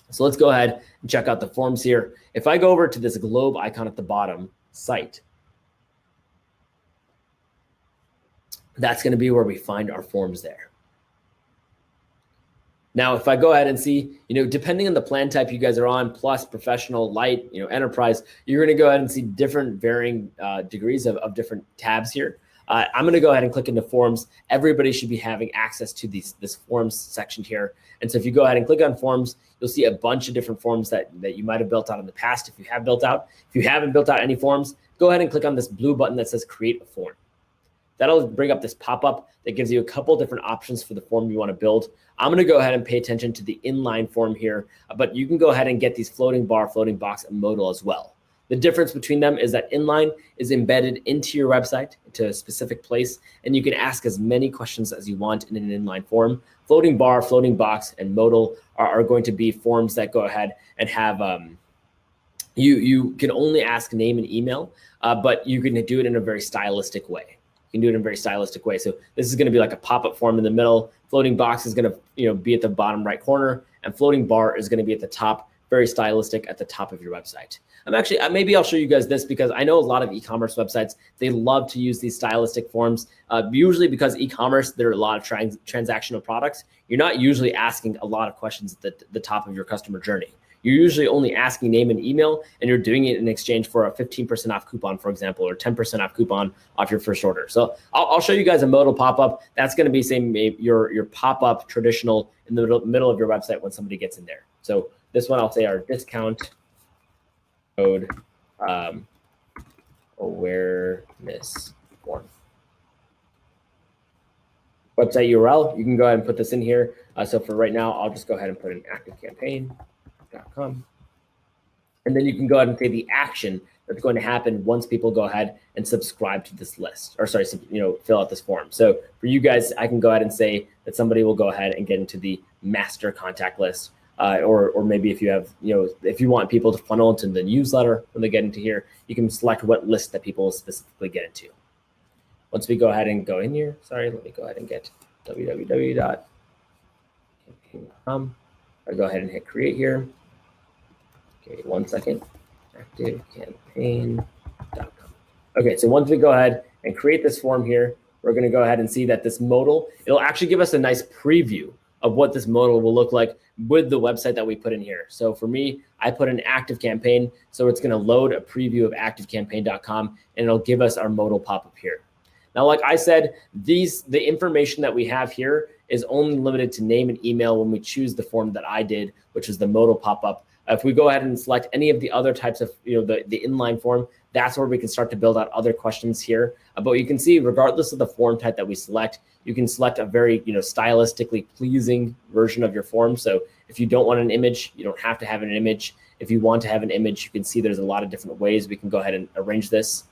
So let's go ahead and check out the forms here. If I go over to this globe icon at the bottom, site, that's going to be where we find our forms there. Now, if I go ahead and see, depending on the plan type you guys are on, plus, professional, light, enterprise, you're going to go ahead and see different varying degrees of different tabs here. I'm going to go ahead and click into forms. Everybody should be having access to this forms section here. And so if you go ahead and click on forms, you'll see a bunch of different forms that you might have built out in the past. If you have built out, if you haven't built out any forms, go ahead and click on this blue button that says create a form. That'll bring up this pop-up that gives you a couple different options for the form you want to build. I'm going to go ahead and pay attention to the inline form here, but you can go ahead and get these floating bar, floating box, and modal as well. The difference between them is that inline is embedded into your website, to a specific place, and you can ask as many questions as you want in an inline form. Floating bar, floating box, and modal are going to be forms that go ahead and have, you can only ask name and email, but you can do it in a very stylistic way. You can do it in a very stylistic way. So this is going to be like a pop-up form in the middle. Floating box is going to be at the bottom right corner, and floating bar is going to be at the top, very stylistic at the top of your website. Maybe I'll show you guys this, because I know a lot of e-commerce websites, they love to use these stylistic forms, usually because e-commerce, there are a lot of transactional products. You're not usually asking a lot of questions at the top of your customer journey. You're usually only asking name and email, and you're doing it in exchange for a 15% off coupon, for example, or 10% off coupon off your first order. So I'll show you guys a modal pop-up. That's going to be your pop-up traditional in the middle of your website when somebody gets in there. So this one, I'll say our discount code awareness form. Website URL, you can go ahead and put this in here. So for right now, I'll just go ahead and put in ActiveCampaign.com. And then you can go ahead and say the action that's going to happen once people go ahead and subscribe to this list, or sorry, fill out this form. So for you guys, I can go ahead and say that somebody will go ahead and get into the master contact list. Or maybe if you have, if you want people to funnel into the newsletter when they get into here, you can select what list that people will specifically get into. Once we go ahead and go in here, let me go ahead and get www.campaign.com. I'll go ahead and hit create here. Okay, 1 second. ActiveCampaign.com. Okay, so once we go ahead and create this form here, we're going to go ahead and see that this modal, it'll actually give us a nice preview of what this modal will look like with the website that we put in here. So for me, I put an ActiveCampaign, so it's going to load a preview of ActiveCampaign.com, and it'll give us our modal pop-up here. Now, like I said, the information that we have here is only limited to name and email when we choose the form that I did, which is the modal pop-up. If we go ahead and select any of the other types of, the inline form, that's where we can start to build out other questions here. But you can see, regardless of the form type that we select, you can select a very, stylistically pleasing version of your form. So if you don't want an image, you don't have to have an image. If you want to have an image, you can see there's a lot of different ways we can go ahead and arrange this.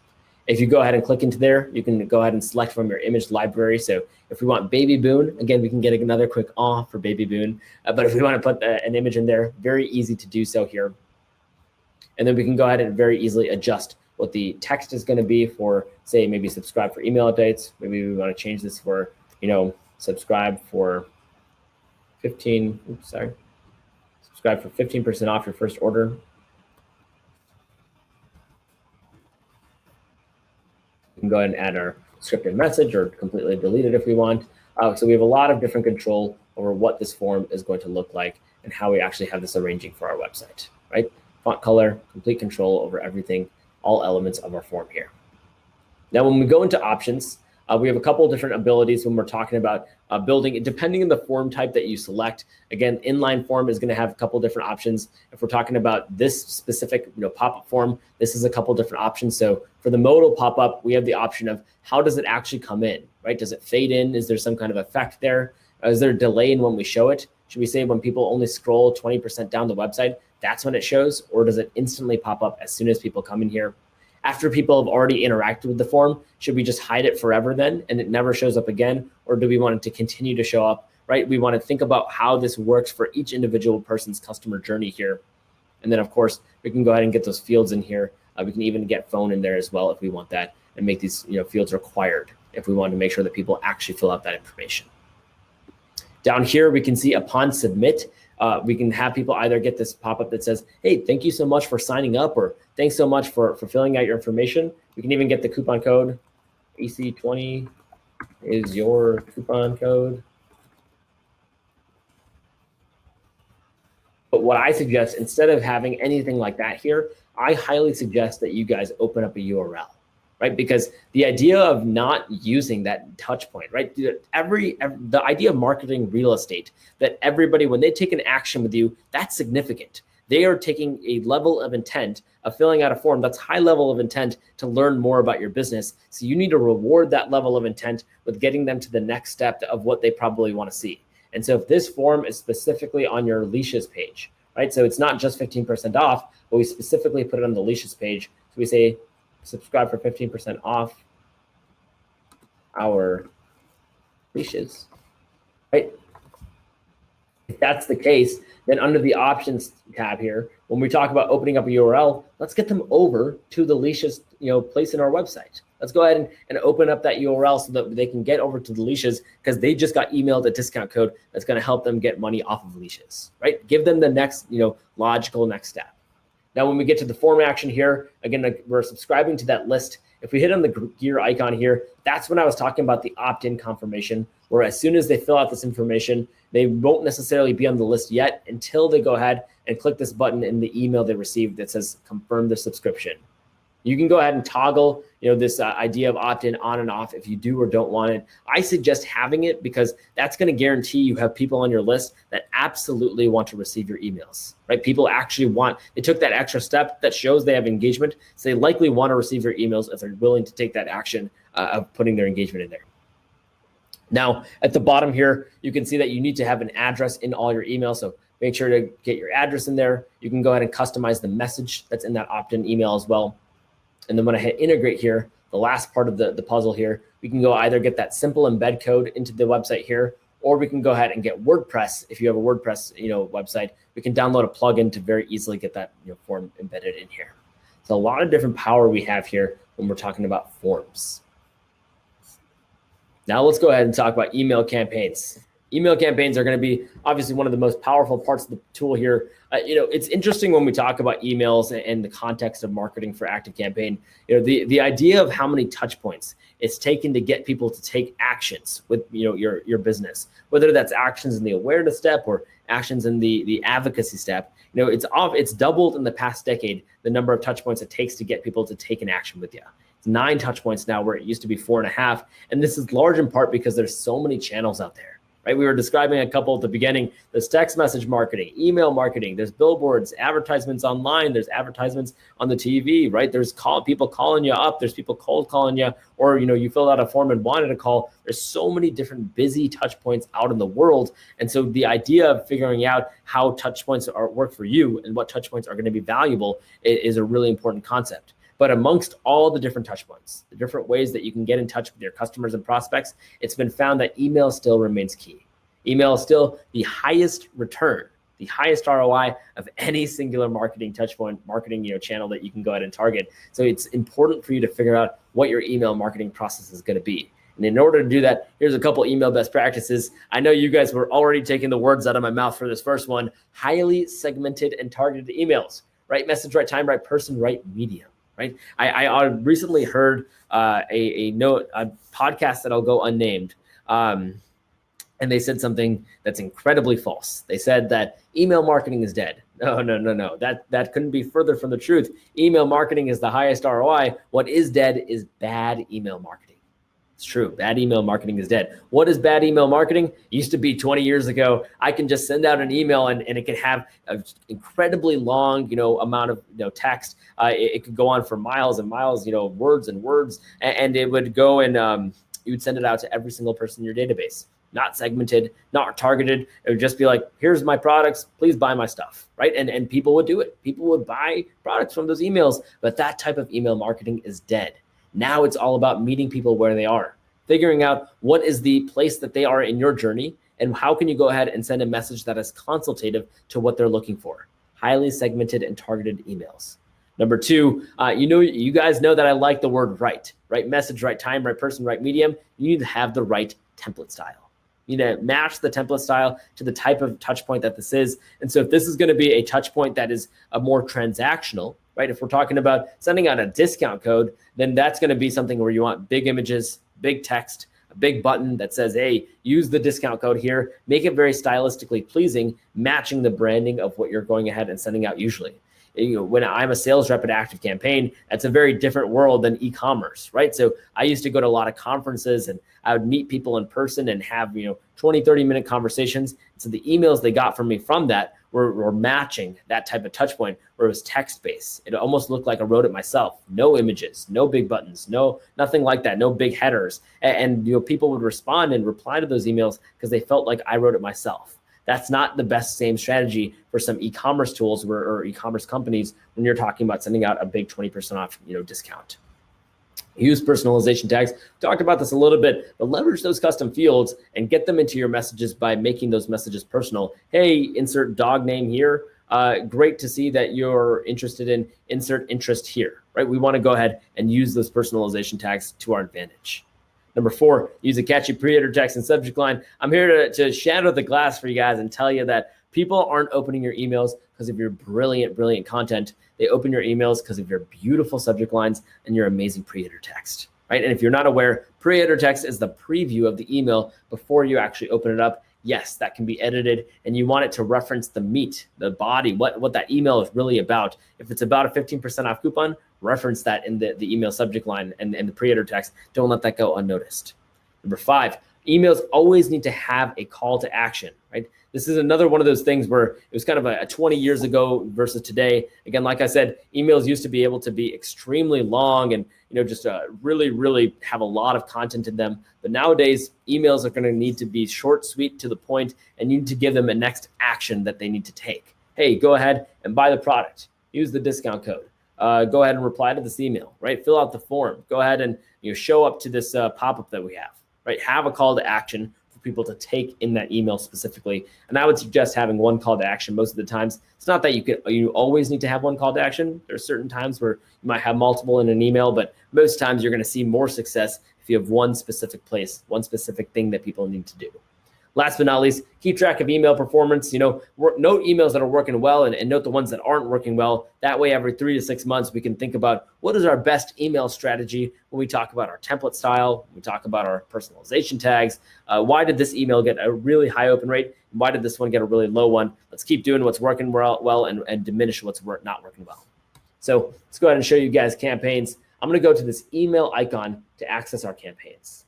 If you go ahead and click into there, you can go ahead and select from your image library. So if we want Baby Boon, again, we can get another quick for Baby Boon. But if we want to put an image in there, very easy to do so here. And then we can go ahead and very easily adjust what the text is going to be for, say, maybe subscribe for email updates. Maybe we want to change this for, subscribe for 15% off your first order. We can go ahead and add our scripted message or completely delete it if we want. So we have a lot of different control over what this form is going to look like and how we actually have this arranging for our website, right? Font color, complete control over everything, all elements of our form here. Now, when we go into options, we have a couple of different abilities when we're talking about building, depending on the form type that you select. Again, inline form is going to have a couple different options. If we're talking about this specific pop-up form, this is a couple different options. So for the modal pop-up, we have the option of how does it actually come in, right? Does it fade in? Is there some kind of effect there? Is there a delay in when we show it? Should we say when people only scroll 20% down the website, that's when it shows? Or does it instantly pop up as soon as people come in here? After people have already interacted with the form, should we just hide it forever then and it never shows up again? Or do we want it to continue to show up, right? We want to think about how this works for each individual person's customer journey here. And then of course, we can go ahead and get those fields in here. We can even get phone in there as well if we want that, and make these fields required if we want to make sure that people actually fill out that information. Down here, we can see upon submit, we can have people either get this pop-up that says, hey, thank you so much for signing up, or thanks so much for filling out your information. We can even get the coupon code. EC20 is your coupon code. But what I suggest, instead of having anything like that here, I highly suggest that you guys open up a URL, right? Because the idea of not using that touch point, right? The idea of marketing real estate, that everybody, when they take an action with you, that's significant. They are taking a level of intent of filling out a form that's high level of intent to learn more about your business. So you need to reward that level of intent with getting them to the next step of what they probably want to see. And so if this form is specifically on your leashes page, right? So it's not just 15% off, but we specifically put it on the leashes page. So we say, subscribe for 15% off our leashes, right? If that's the case, then under the options tab here, when we talk about opening up a URL, let's get them over to the leashes, place in our website. Let's go ahead and open up that URL so that they can get over to the leashes, because they just got emailed a discount code that's going to help them get money off of leashes, right? Give them the next, logical next step. Now, when we get to the form action here, again, we're subscribing to that list. If we hit on the gear icon here, that's when I was talking about the opt-in confirmation, where as soon as they fill out this information, they won't necessarily be on the list yet until they go ahead and click this button in the email they received that says confirm the subscription. You can go ahead and toggle, this idea of opt-in on and off if you do or don't want it. I suggest having it because that's going to guarantee you have people on your list that absolutely want to receive your emails, right? People actually they took that extra step that shows they have engagement. So they likely want to receive your emails if they're willing to take that action of putting their engagement in there. Now, at the bottom here, you can see that you need to have an address in all your emails. So make sure to get your address in there. You can go ahead and customize the message that's in that opt-in email as well. And then when I hit integrate here, the last part of the puzzle here, we can go either get that simple embed code into the website here, or we can go ahead and get WordPress. If you have a WordPress website, we can download a plugin to very easily get that form embedded in here. So a lot of different power we have here when we're talking about forms. Now let's go ahead and talk about email campaigns. Email campaigns are going to be obviously one of the most powerful parts of the tool here. It's interesting when we talk about emails and the context of marketing for ActiveCampaign. The idea of how many touch points it's taken to get people to take actions with your business, whether that's actions in the awareness step or actions in the advocacy step. It's doubled in the past decade the number of touch points it takes to get people to take an action with you. It's 9 touch points now, where it used to be 4.5, and this is large in part because there's so many channels out there. Right? We were describing a couple at the beginning. There's text message marketing, email marketing, there's billboards, advertisements online, there's advertisements on the TV, right? There's people calling you up, there's people cold calling you, or you filled out a form and wanted a call. There's so many different busy touch points out in the world. And so the idea of figuring out how touch points work for you and what touch points are going to be valuable is a really important concept. But amongst all the different touch points, the different ways that you can get in touch with your customers and prospects, it's been found that email still remains key. Email is still the highest return, the highest ROI of any singular marketing touch point, marketing channel that you can go ahead and target. So it's important for you to figure out what your email marketing process is going to be. And in order to do that, here's a couple email best practices. I know you guys were already taking the words out of my mouth for this first one. Highly segmented and targeted emails. Right message, right time, right person, right medium. Right. I recently heard a podcast that I'll go unnamed, and they said something that's incredibly false. They said that email marketing is dead. No. That couldn't be further from the truth. Email marketing is the highest ROI. What is dead is bad email marketing. It's true. Bad email marketing is dead. What is bad email marketing? It used to be 20 years ago. I can just send out an email and it can have an incredibly long, amount of text. It could go on for miles and miles, words and words, and it would go and you would send it out to every single person in your database. not segmented, not targeted. It would just be like, here's my products, please buy my stuff, right? And people would do it. People would buy products from those emails, but that type of email marketing is dead. Now it's all about meeting people where they are, figuring out what is the place that they are in your journey, and how can you go ahead and send a message that is consultative to what they're looking for. Highly segmented and targeted emails. Number two, you guys know that I like the word right message, right time, right person, right medium. You need to have the right template style. You need to match the template style to the type of touch point that this is. And so if this is going to be a touch point that is a more transactional, right? If we're talking about sending out a discount code, then that's going to be something where you want big images, big text, a big button that says, hey, use the discount code here. Make it very stylistically pleasing, matching the branding of what you're going ahead and sending out usually. When I'm a sales rep at ActiveCampaign, that's a very different world than e-commerce, right? So I used to go to a lot of conferences and I would meet people in person and have, 20, 30-minute conversations. So the emails they got from me from that were matching that type of touch point where it was text-based. It almost looked like I wrote it myself. No images, no big buttons, nothing like that, no big headers. And people would respond and reply to those emails because they felt like I wrote it myself. That's not the best same strategy for some e-commerce tools or e-commerce companies when you're talking about sending out a big 20% off, discount. Use personalization tags. Talked about this a little bit, but leverage those custom fields and get them into your messages by making those messages personal. Hey, insert dog name here. Great to see that you're interested in insert interest here, right? We want to go ahead and use those personalization tags to our advantage. Number 4, use a catchy pre-header text and subject line. I'm here to shatter the glass for you guys and tell you that people aren't opening your emails because of your brilliant content. They open your emails because of your beautiful subject lines and your amazing pre-header text, right? And if you're not aware, pre-header text is the preview of the email before you actually open it up. Yes, that can be edited, and you want it to reference the meat, the body, what that email is really about. If it's about a 15% off coupon, reference that in the email subject line and the pre-header text. Don't let that go unnoticed. Number 5, emails always need to have a call to action, right? This is another one of those things where it was kind of a 20 years ago versus today. Again, like I said, emails used to be able to be extremely long and just really have a lot of content in them. But nowadays, emails are going to need to be short, sweet, to the point, and you need to give them a next action that they need to take. Hey, go ahead and buy the product. Use the discount code. Go ahead and reply to this email, right? Fill out the form. Go ahead and show up to this pop-up that we have, right? Have a call to action for people to take in that email specifically. And I would suggest having one call to action most of the times. It's not that you always need to have one call to action. There's certain times where you might have multiple in an email, but most times you're going to see more success if you have one specific place, one specific thing that people need to do. Last but not least, keep track of email performance. Note emails that are working well and note the ones that aren't working well. That way, every 3 to 6 months, we can think about what is our best email strategy when we talk about our template style, when we talk about our personalization tags. Why did this email get a really high open rate? And why did this one get a really low one? Let's keep doing what's working well and diminish what's not working well. So let's go ahead and show you guys campaigns. I'm going to go to this email icon to access our campaigns.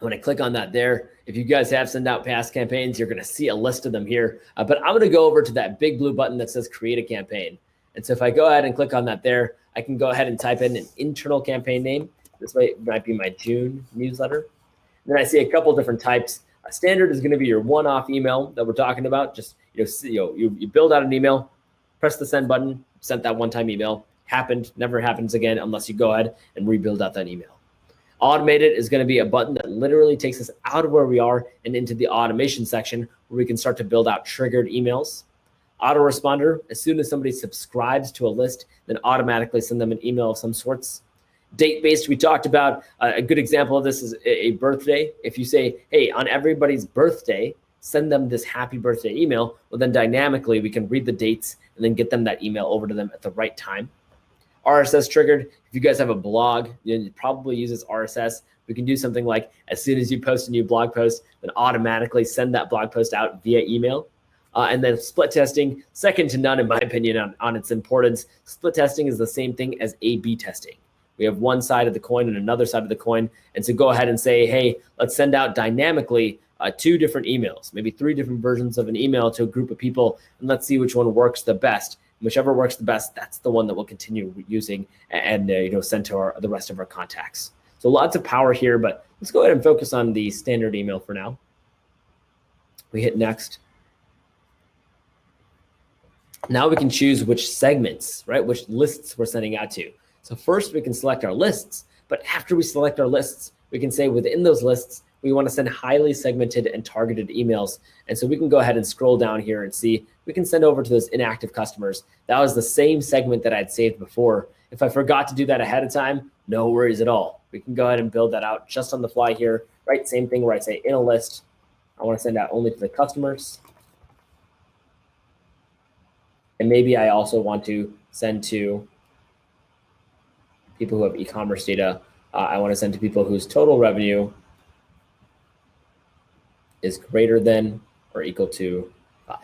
When I click on that there, if you guys have sent out past campaigns, you're going to see a list of them here. But I'm going to go over to that big blue button that says create a campaign. And so if I go ahead and click on that there, I can go ahead and type in an internal campaign name. This might be my June newsletter. And then I see a couple different types. A standard is going to be your one-off email that we're talking about. Just you build out an email, press the send button, sent that one-time email. Happened, never happens again unless you go ahead and rebuild out that email. Automated is going to be a button that literally takes us out of where we are and into the automation section where we can start to build out triggered emails. Autoresponder, as soon as somebody subscribes to a list, then automatically send them an email of some sorts. Date-based, we talked about. A good example of this is a birthday. If you say, hey, on everybody's birthday, send them this happy birthday email, well, then dynamically we can read the dates and then get them that email over to them at the right time. RSS triggered. If you guys have a blog, it probably uses RSS. We can do something like as soon as you post a new blog post, then automatically send that blog post out via email. And then split testing, second to none in my opinion on its importance. Split testing is the same thing as A/B testing. We have one side of the coin and another side of the coin. And so go ahead and say, hey, let's send out dynamically 2 different emails, maybe 3 different versions of an email to a group of people, and let's see which one works the best. Whichever works the best, that's the one that we'll continue using and send to the rest of our contacts. So lots of power here, but let's go ahead and focus on the standard email for now. We hit next. Now we can choose which segments, right? Which lists we're sending out to. So first we can select our lists, but after we select our lists, we can say within those lists, we want to send highly segmented and targeted emails. And so we can go ahead and scroll down here and see, we can send over to those inactive customers. That was the same segment that I'd saved before. If I forgot to do that ahead of time, no worries at all. We can go ahead and build that out just on the fly here, right? Same thing where I say in a list, I want to send out only to the customers. And maybe I also want to send to people who have e-commerce data. I want to send to people whose total revenue is greater than or equal to 5.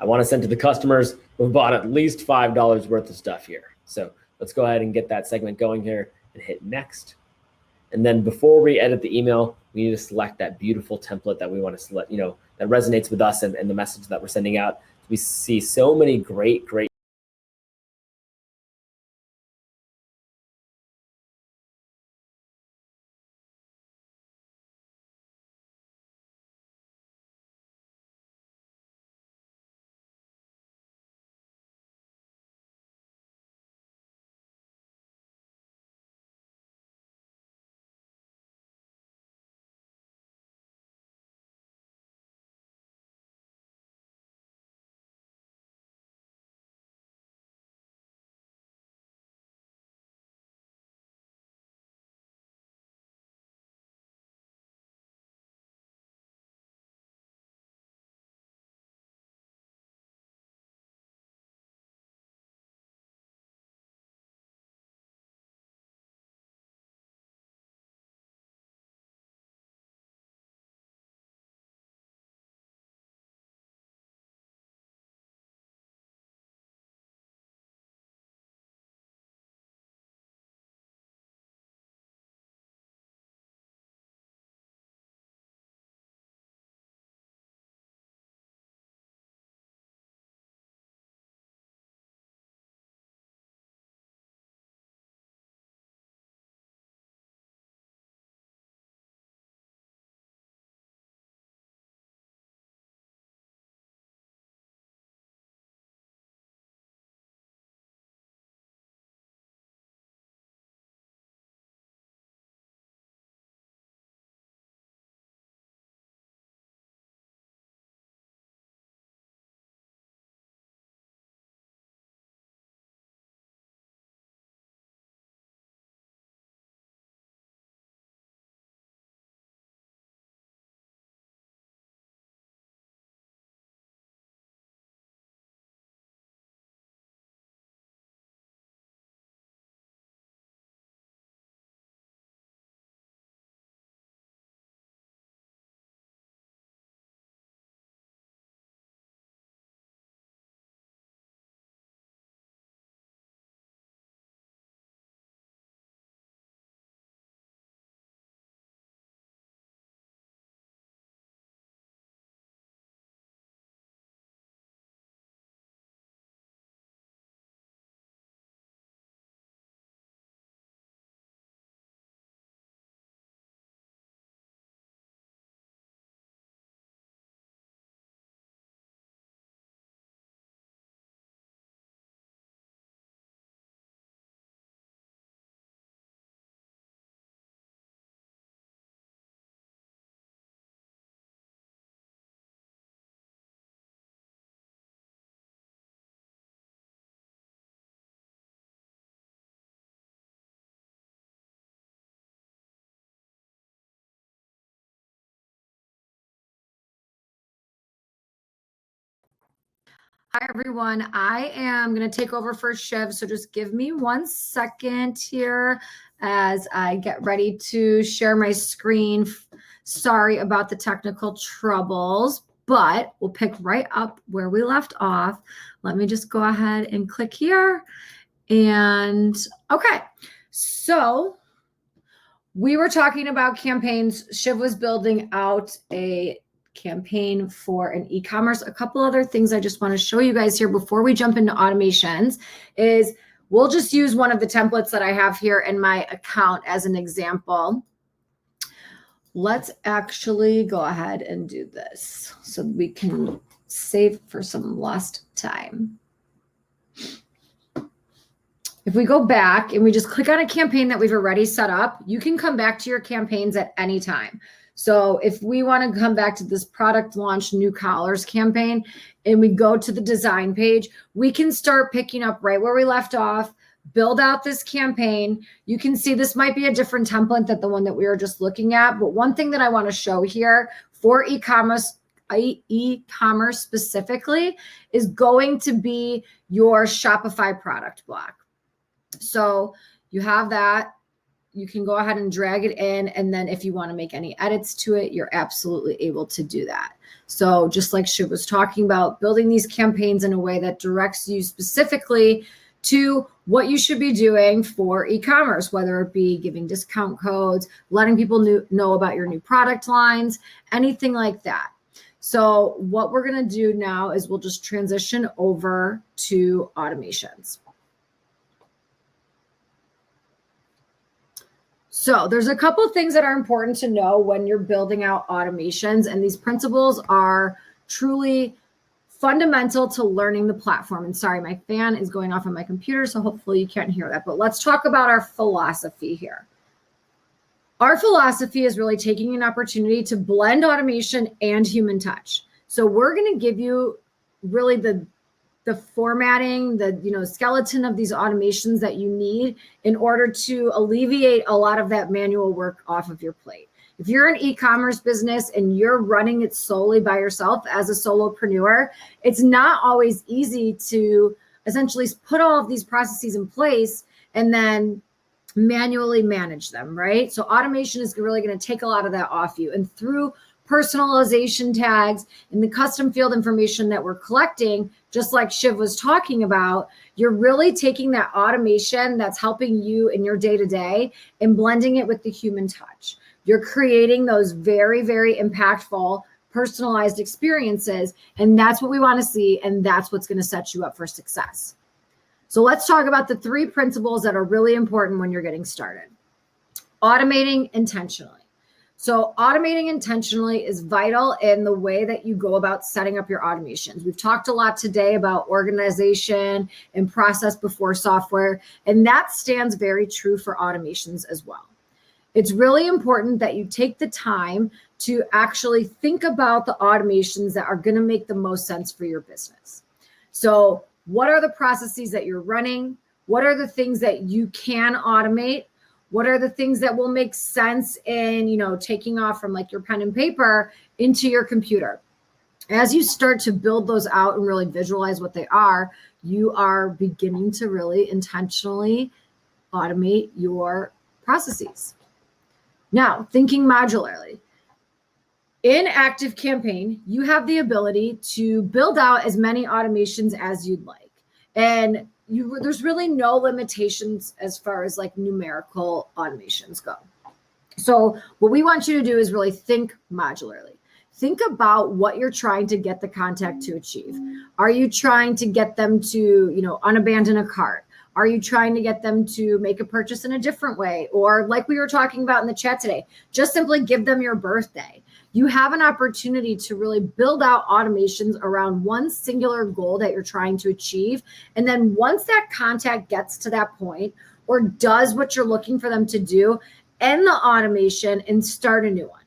I want to send to the customers who bought at least $5 worth of stuff here. So let's go ahead and get that segment going here and hit next. And then before we edit the email, we need to select that beautiful template that we want to select, that resonates with us and the message that we're sending out. We see so many great Hi, everyone. I am going to take over for Shiv, so just give me 1 second here as I get ready to share my screen. Sorry about the technical troubles, but we'll pick right up where we left off. Let me just go ahead and click here. And okay, so we were talking about campaigns. Shiv was building out a campaign for an e-commerce. A couple other things I just want to show you guys here before we jump into automations is we'll just use one of the templates that I have here in my account as an example. Let's actually go ahead and do this so we can save for some lost time. If we go back and we just click on a campaign that we've already set up, you can come back to your campaigns at any time. So if we want to come back to this product launch new collars campaign and we go to the design page, we can start picking up right where we left off, build out this campaign. You can see this might be a different template than the one that we were just looking at. But one thing that I want to show here for e-commerce specifically is going to be your Shopify product block. So you have that. You can go ahead and drag it in. And then if you want to make any edits to it, you're absolutely able to do that. So just like Shiv was talking about, building these campaigns in a way that directs you specifically to what you should be doing for e-commerce, whether it be giving discount codes, letting people know about your new product lines, anything like that. So what we're going to do now is we'll just transition over to automations. So there's a couple of things that are important to know when you're building out automations, and these principles are truly fundamental to learning the platform. And sorry, my fan is going off on my computer, so hopefully you can't hear that. But let's talk about our philosophy here. Our philosophy is really taking an opportunity to blend automation and human touch. So we're going to give you really the formatting, the skeleton of these automations that you need in order to alleviate a lot of that manual work off of your plate. If you're an e-commerce business and you're running it solely by yourself as a solopreneur, it's not always easy to essentially put all of these processes in place and then manually manage them, right? So automation is really going to take a lot of that off you. And through personalization tags and the custom field information that we're collecting, just like Shiv was talking about, you're really taking that automation that's helping you in your day-to-day and blending it with the human touch. You're creating those very, very impactful, personalized experiences, and that's what we want to see, and that's what's going to set you up for success. So let's talk about the 3 principles that are really important when you're getting started. Automating intentionally. So automating intentionally is vital in the way that you go about setting up your automations. We've talked a lot today about organization and process before software, and that stands very true for automations as well. It's really important that you take the time to actually think about the automations that are going to make the most sense for your business. So what are the processes that you're running? What are the things that you can automate? What are the things that will make sense in, taking off from like your pen and paper into your computer? As you start to build those out and really visualize what they are, you are beginning to really intentionally automate your processes. Now, thinking modularly. In ActiveCampaign, you have the ability to build out as many automations as you'd like. And there's really no limitations as far as like numerical automations go. So what we want you to do is really think modularly. Think about what you're trying to get the contact to achieve. Are you trying to get them to, unabandon a cart? Are you trying to get them to make a purchase in a different way? Or like we were talking about in the chat today, just simply give them your birthday. You have an opportunity to really build out automations around one singular goal that you're trying to achieve. And then once that contact gets to that point or does what you're looking for them to do, end the automation and start a new one.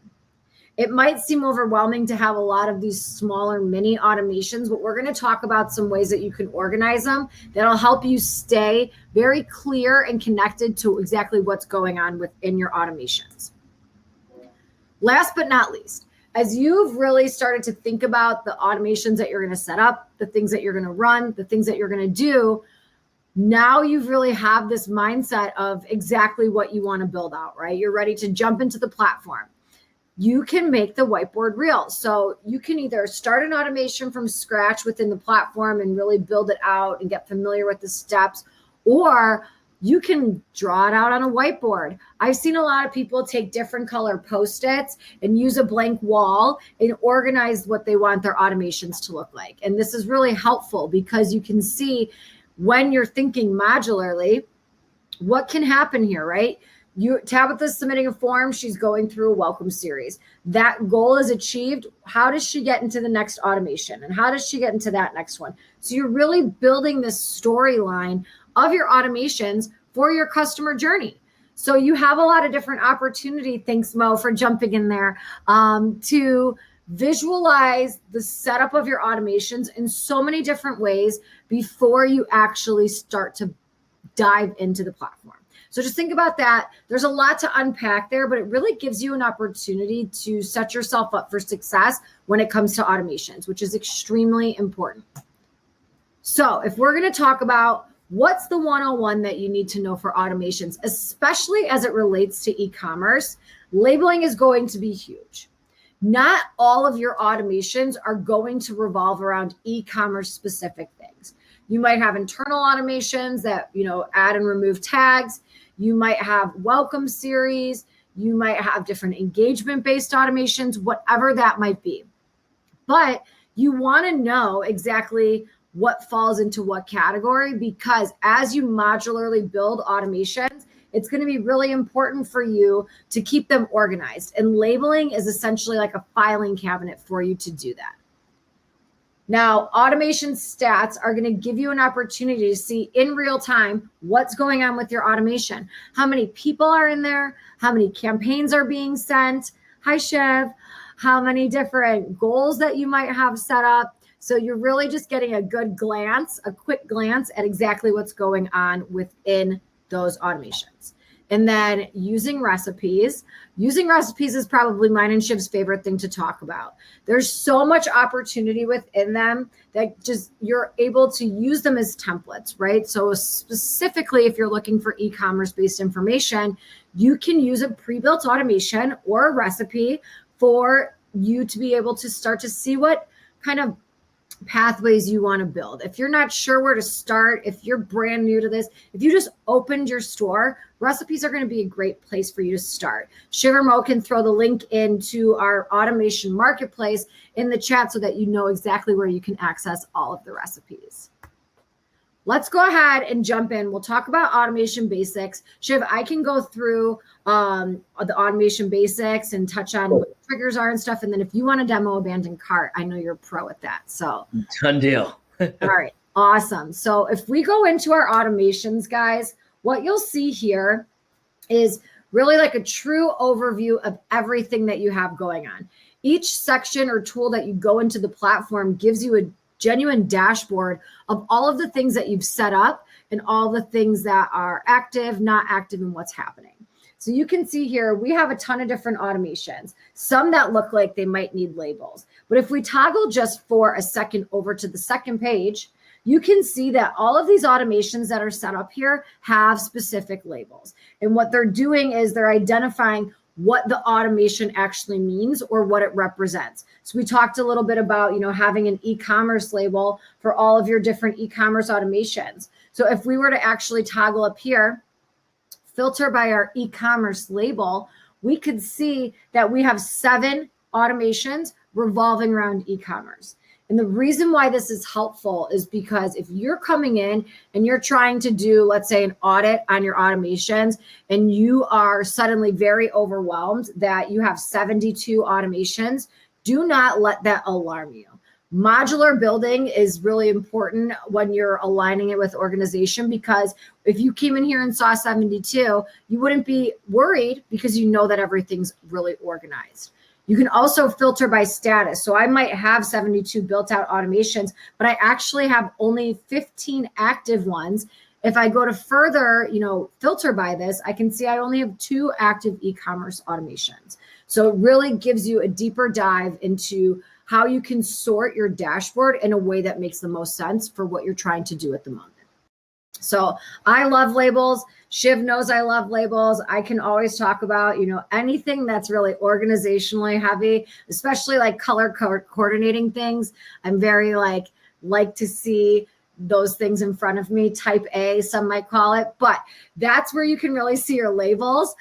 It might seem overwhelming to have a lot of these smaller mini automations, but we're going to talk about some ways that you can organize them that'll help you stay very clear and connected to exactly what's going on within your automations. Last but not least, as you've really started to think about the automations that you're going to set up, the things that you're going to run, the things that you're going to do, now you've really have this mindset of exactly what you want to build out, right? You're ready to jump into the platform. You can make the whiteboard real. So you can either start an automation from scratch within the platform and really build it out and get familiar with the steps, or you can draw it out on a whiteboard. I've seen a lot of people take different color Post-its and use a blank wall and organize what they want their automations to look like. And this is really helpful because you can see when you're thinking modularly, what can happen here, right? Tabitha's submitting a form. She's going through a welcome series. That goal is achieved. How does she get into the next automation? And how does she get into that next one? So you're really building this storyline of your automations for your customer journey. So you have a lot of different opportunity. Thanks, Mo, for jumping in there, to visualize the setup of your automations in so many different ways before you actually start to dive into the platform. So just think about that. There's a lot to unpack there, but it really gives you an opportunity to set yourself up for success when it comes to automations, which is extremely important. So if we're going to talk about what's the 101 that you need to know for automations, especially as it relates to e-commerce, labeling is going to be huge. Not all of your automations are going to revolve around e-commerce specific things. You might have internal automations that, add and remove tags. You might have welcome series. You might have different engagement-based automations, whatever that might be. But you want to know exactly what falls into what category, because as you modularly build automations, it's going to be really important for you to keep them organized. And labeling is essentially like a filing cabinet for you to do that. Now, automation stats are going to give you an opportunity to see in real time what's going on with your automation. How many people are in there? How many campaigns are being sent? Hi, Chev. How many different goals that you might have set up? So you're really just getting a quick glance at exactly what's going on within those automations. And then using recipes. Using recipes is probably mine and Shiv's favorite thing to talk about. There's so much opportunity within them that just you're able to use them as templates, right? So specifically, if you're looking for e-commerce based information, you can use a pre-built automation or a recipe for you to be able to start to see what kind of pathways you want to build. If you're not sure where to start, if you're brand new to this, if you just opened your store, recipes are going to be a great place for you to start. Shiv or Mo can throw the link into our automation marketplace in the chat so that you know exactly where you can access all of the recipes. Let's go ahead and jump in. We'll talk about automation basics. Shiv, I can go through the automation basics and touch on what triggers are and stuff. And then if you want to demo abandoned cart, I know you're a pro at that. So done deal. All right, awesome. So if we go into our automations, guys, what you'll see here is really like a true overview of everything that you have going on. Each section or tool that you go into the platform gives you a genuine dashboard of all of the things that you've set up and all the things that are active, not active, and what's happening. So you can see here, we have a ton of different automations, some that look like they might need labels. But if we toggle just for a second over to the second page, you can see that all of these automations that are set up here have specific labels. And what they're doing is they're identifying what the automation actually means or what it represents. So we talked a little bit about, having an e-commerce label for all of your different e-commerce automations. So if we were to actually toggle up here, filter by our e-commerce label, we could see that we have 7 automations revolving around e-commerce. And the reason why this is helpful is because if you're coming in and you're trying to do, let's say, an audit on your automations, and you are suddenly very overwhelmed that you have 72 automations, do not let that alarm you. Modular building is really important when you're aligning it with organization, because if you came in here and saw 72, you wouldn't be worried because you know that everything's really organized. You can also filter by status. So I might have 72 built out automations, but I actually have only 15 active ones. If I go to further, filter by this, I can see I only have 2 active e-commerce automations. So it really gives you a deeper dive into how you can sort your dashboard in a way that makes the most sense for what you're trying to do at the moment. So I love labels. Shiv knows I love labels. I can always talk about, anything that's really organizationally heavy, especially like color coordinating things. I'm very like to see those things in front of me, type A, some might call it, but that's where you can really see your labels.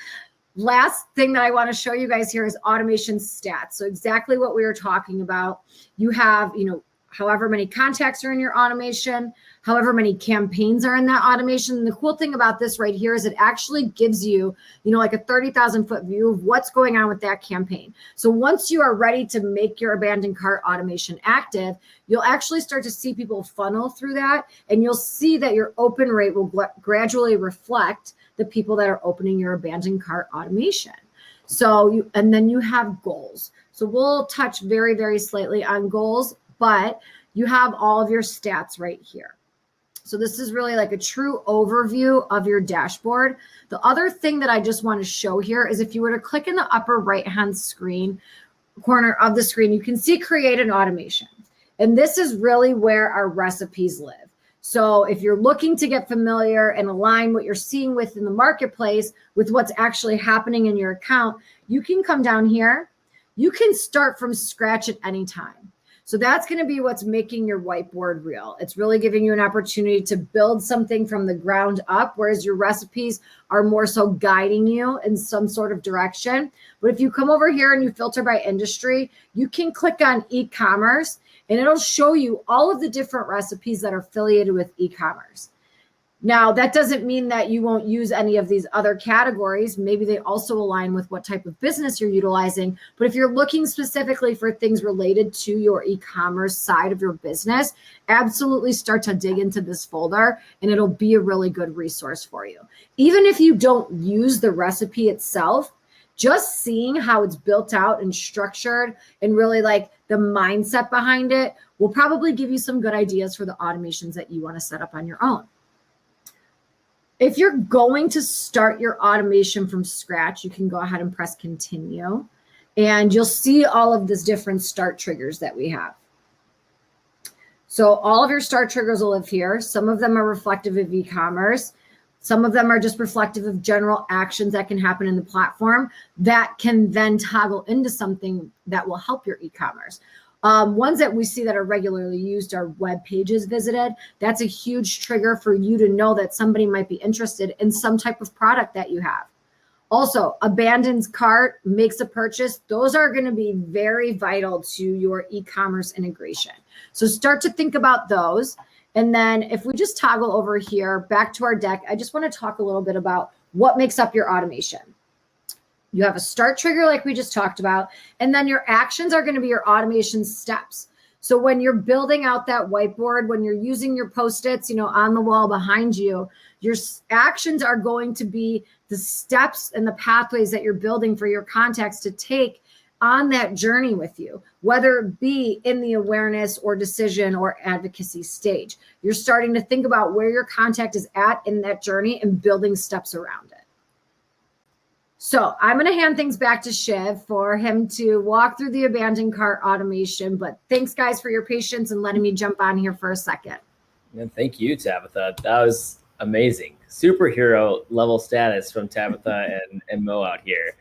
Last thing that I want to show you guys here is automation stats. So exactly what we were talking about. You have, however many contacts are in your automation, however many campaigns are in that automation. And the cool thing about this right here is it actually gives you, like a 30,000 foot view of what's going on with that campaign. So once you are ready to make your abandoned cart automation active, you'll actually start to see people funnel through that, and you'll see that your open rate will gradually reflect the people that are opening your abandoned cart automation. So and then you have goals. So we'll touch very, very slightly on goals, but you have all of your stats right here. So this is really like a true overview of your dashboard. The other thing that I just want to show here is if you were to click in the upper right-hand corner of the screen, you can see create an automation. And this is really where our recipes live. So if you're looking to get familiar and align what you're seeing within the marketplace with what's actually happening in your account, you can come down here. You can start from scratch at any time. So that's going to be what's making your whiteboard real. It's really giving you an opportunity to build something from the ground up, whereas your recipes are more so guiding you in some sort of direction. But if you come over here and you filter by industry, you can click on e-commerce, and it'll show you all of the different recipes that are affiliated with e-commerce. Now, that doesn't mean that you won't use any of these other categories. Maybe they also align with what type of business you're utilizing. But if you're looking specifically for things related to your e-commerce side of your business, absolutely start to dig into this folder, and it'll be a really good resource for you. Even if you don't use the recipe itself, just seeing how it's built out and structured and really like the mindset behind it will probably give you some good ideas for the automations that you want to set up on your own. If you're going to start your automation from scratch, you can go ahead and press continue, and you'll see all of these different start triggers that we have. So all of your start triggers will live here. Some of them are reflective of e-commerce. Some of them are just reflective of general actions that can happen in the platform that can then toggle into something that will help your e-commerce. Ones that we see that are regularly used are web pages visited. That's a huge trigger for you to know that somebody might be interested in some type of product that you have. Also, abandons cart, makes a purchase. Those are going to be very vital to your e-commerce integration. So start to think about those. And then if we just toggle over here back to our deck, I just want to talk a little bit about what makes up your automation. You have a start trigger like we just talked about, and then your actions are going to be your automation steps. So when you're building out that whiteboard, when you're using your Post-its, on the wall behind you, your actions are going to be the steps and the pathways that you're building for your contacts to take on that journey with you, whether it be in the awareness or decision or advocacy stage. You're starting to think about where your contact is at in that journey and building steps around it. So I'm going to hand things back to Shiv for him to walk through the abandoned cart automation. But thanks, guys, for your patience and letting me jump on here for a second. And thank you, Tabitha. That was amazing. Superhero level status from Tabitha and Mo out here.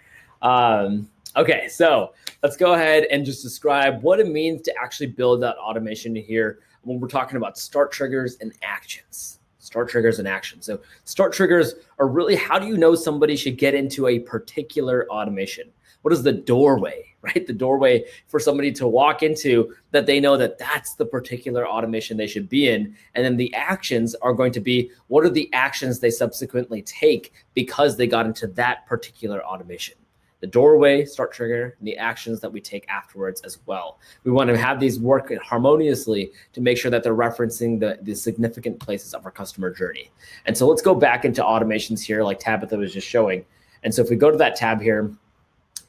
Okay, so let's go ahead and just describe what it means to actually build that automation here when we're talking about start triggers and actions. Start triggers and actions. So start triggers are really, how do you know somebody should get into a particular automation? What is the doorway, right? The doorway for somebody to walk into that they know that that's the particular automation they should be in. And then the actions are going to be, what are the actions they subsequently take because they got into that particular automation? The doorway, start trigger, and the actions that we take afterwards as well. We want to have these work harmoniously to make sure that they're referencing the significant places of our customer journey. And so let's go back into automations here like Tabitha was just showing. And so if we go to that tab here,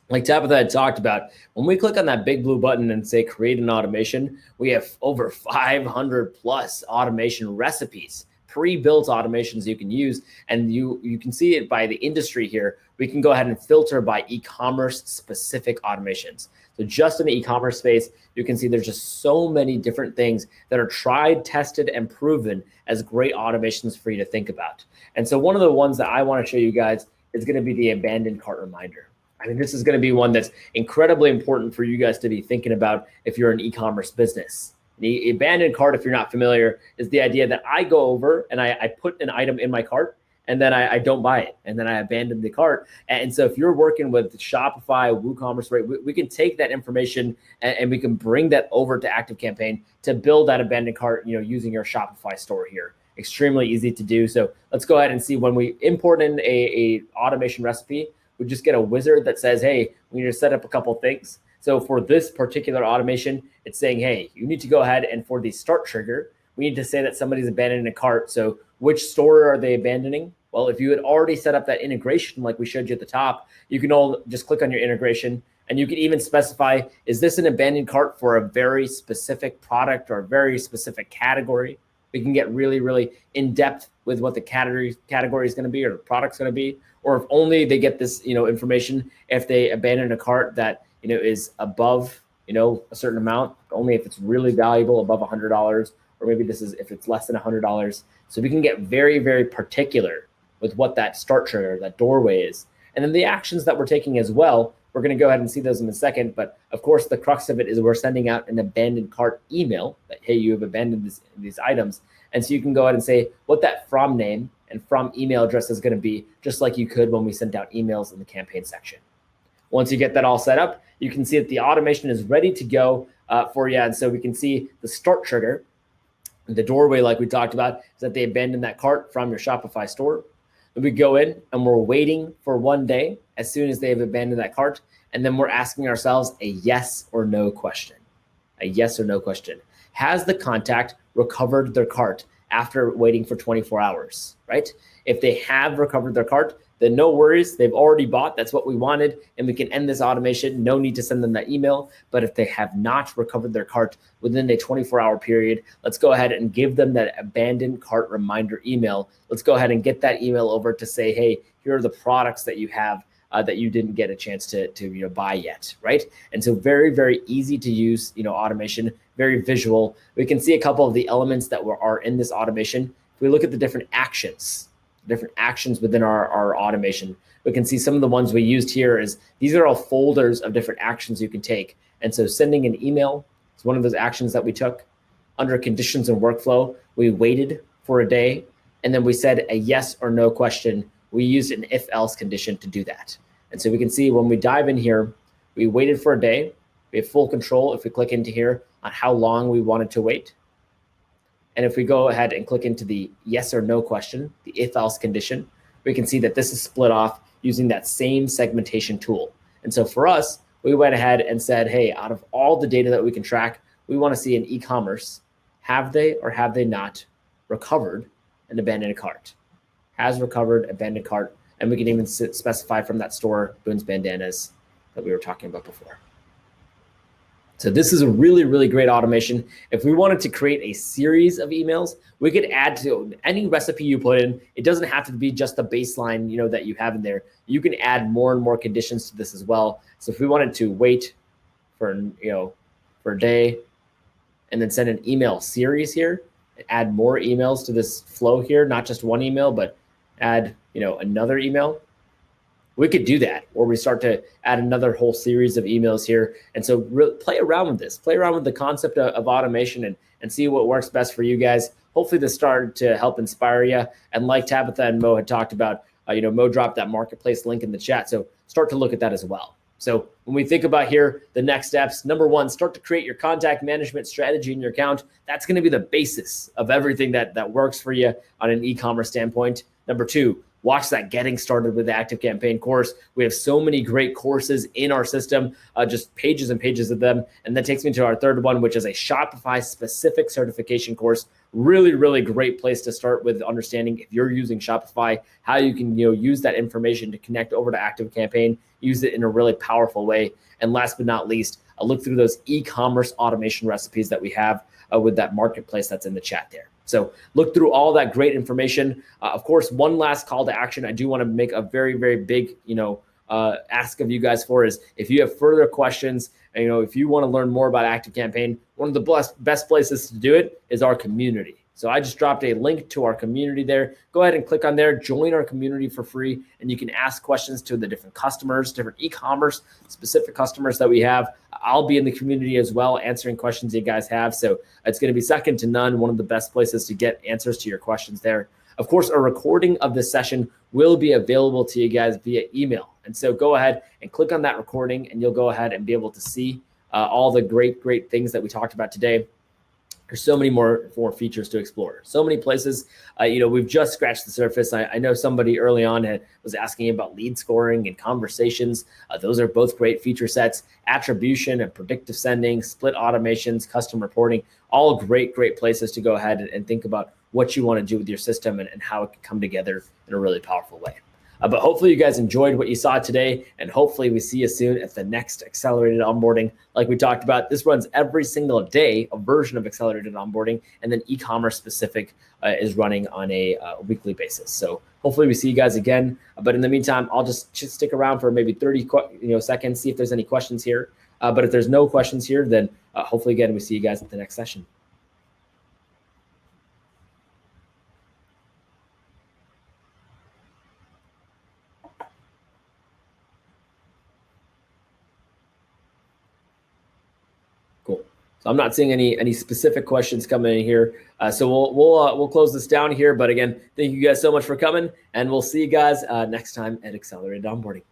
like Tabitha had talked about, when we click on that big blue button and say create an automation, we have over 500 plus automation recipes, pre-built automations you can use. And you can see it by the industry here. We can go ahead and filter by e-commerce specific automations. So just in the e-commerce space, you can see there's just so many different things that are tried, tested, and proven as great automations for you to think about. And so one of the ones that I want to show you guys is going to be the abandoned cart reminder. I mean, this is going to be one that's incredibly important for you guys to be thinking about if you're an e-commerce business. The abandoned cart, if you're not familiar, is the idea that I go over and I put an item in my cart, and then I don't buy it, and then I abandon the cart. And so if you're working with Shopify, WooCommerce, right, we can take that information and we can bring that over to ActiveCampaign to build that abandoned cart, using your Shopify store here. Extremely easy to do. So let's go ahead and see when we import in a automation recipe, we just get a wizard that says, hey, we need to set up a couple things. So for this particular automation, it's saying, hey, you need to go ahead and for the start trigger, we need to say that somebody's abandoning a cart. So which store are they abandoning? Well, if you had already set up that integration like we showed you at the top, you can all just click on your integration, and you can even specify, is this an abandoned cart for a very specific product or a very specific category? We can get really, really in depth with what the category is going to be or the product's going to be, or if only they get this, information if they abandon a cart that, is above, a certain amount, only if it's really valuable, above $100, or maybe this is if it's less than $100. So we can get very, very particular with what that start trigger, that doorway is. And then the actions that we're taking as well, we're going to go ahead and see those in a second. But of course, the crux of it is we're sending out an abandoned cart email that, hey, you have abandoned these items. And so you can go ahead and say what that from name and from email address is going to be, just like you could when we sent out emails in the campaign section. Once you get that all set up, you can see that the automation is ready to go for you. And so we can see the start trigger, the doorway like we talked about, is that they abandoned that cart from your Shopify store. Then we go in and we're waiting for 1 day as soon as they've abandoned that cart. And then we're asking ourselves a yes or no question. A yes or no question. Has the contact recovered their cart after waiting for 24 hours, right? If they have recovered their cart, then no worries, they've already bought, that's what we wanted, and we can end this automation, no need to send them that email. But if they have not recovered their cart within a 24-hour period, let's go ahead and give them that abandoned cart reminder email. Let's go ahead and get that email over to say, hey, here are the products that you have that you didn't get a chance to buy yet, right? And so very, very easy to use, automation, very visual. We can see a couple of the elements that are in this automation. If we look at the different actions within our automation, we can see some of the ones we used here is these are all folders of different actions you can take. And so sending an email is one of those actions that we took. Under conditions and workflow, we waited for a day, and then we said a yes or no question. We used an if-else condition to do that. And so we can see when we dive in here, we waited for a day. We have full control if we click into here on how long we wanted to wait. And if we go ahead and click into the yes or no question, the if-else condition, we can see that this is split off using that same segmentation tool. And so for us, we went ahead and said, hey, out of all the data that we can track, we want to see in e-commerce, have they or have they not recovered an abandoned cart? Has recovered abandoned cart. And we can even specify from that store, Boone's Bandanas, that we were talking about before. So this is a really, really great automation. If we wanted to create a series of emails, we could add to any recipe you put in. It doesn't have to be just the baseline, that you have in there. You can add more and more conditions to this as well. So if we wanted to wait for a day and then send an email series here, add more emails to this flow here, not just one email, but add, another email. We could do that, or we start to add another whole series of emails here. And so play around with this, play around with the concept of automation and see what works best for you guys. Hopefully this started to help inspire you. And like Tabitha and Mo had talked about, Mo dropped that marketplace link in the chat. So start to look at that as well. So when we think about here, the next steps, number one, start to create your contact management strategy in your account. That's going to be the basis of everything that works for you on an e-commerce standpoint. Number two, watch that Getting Started with the ActiveCampaign course. We have so many great courses in our system, just pages and pages of them. And that takes me to our third one, which is a Shopify specific certification course. Really, really great place to start with understanding if you're using Shopify, how you can use that information to connect over to ActiveCampaign, use it in a really powerful way. And last but not least, a look through those e-commerce automation recipes that we have with that marketplace that's in the chat there. So look through all that great information. Of course, one last call to action I do want to make a very, very big, ask of you guys for is if you have further questions, and, if you want to learn more about ActiveCampaign, one of the best places to do it is our community. So I just dropped a link to our community there. Go ahead and click on there, join our community for free, and you can ask questions to the different customers, different e-commerce specific customers that we have. I'll be in the community as well, answering questions you guys have. So it's going to be second to none, one of the best places to get answers to your questions there. Of course, a recording of this session will be available to you guys via email. And so go ahead and click on that recording, and you'll go ahead and be able to see all the great things that we talked about today. There's so many more features to explore. So many places, we've just scratched the surface. I know somebody early on was asking about lead scoring and conversations. Those are both great feature sets. Attribution and predictive sending, split automations, custom reporting, all great places to go ahead and think about what you want to do with your system and how it can come together in a really powerful way. But hopefully you guys enjoyed what you saw today, and hopefully we see you soon at the next Accelerated Onboarding. Like we talked about, this runs every single day, a version of Accelerated Onboarding, and then e-commerce specific is running on a weekly basis. So hopefully we see you guys again. But in the meantime, I'll just stick around for maybe 30 seconds, see if there's any questions here. But if there's no questions here, then hopefully again, we see you guys at the next session. Cool. So I'm not seeing any specific questions coming in here. So we'll close this down here. But again, thank you guys so much for coming, and we'll see you guys next time at Accelerated Onboarding.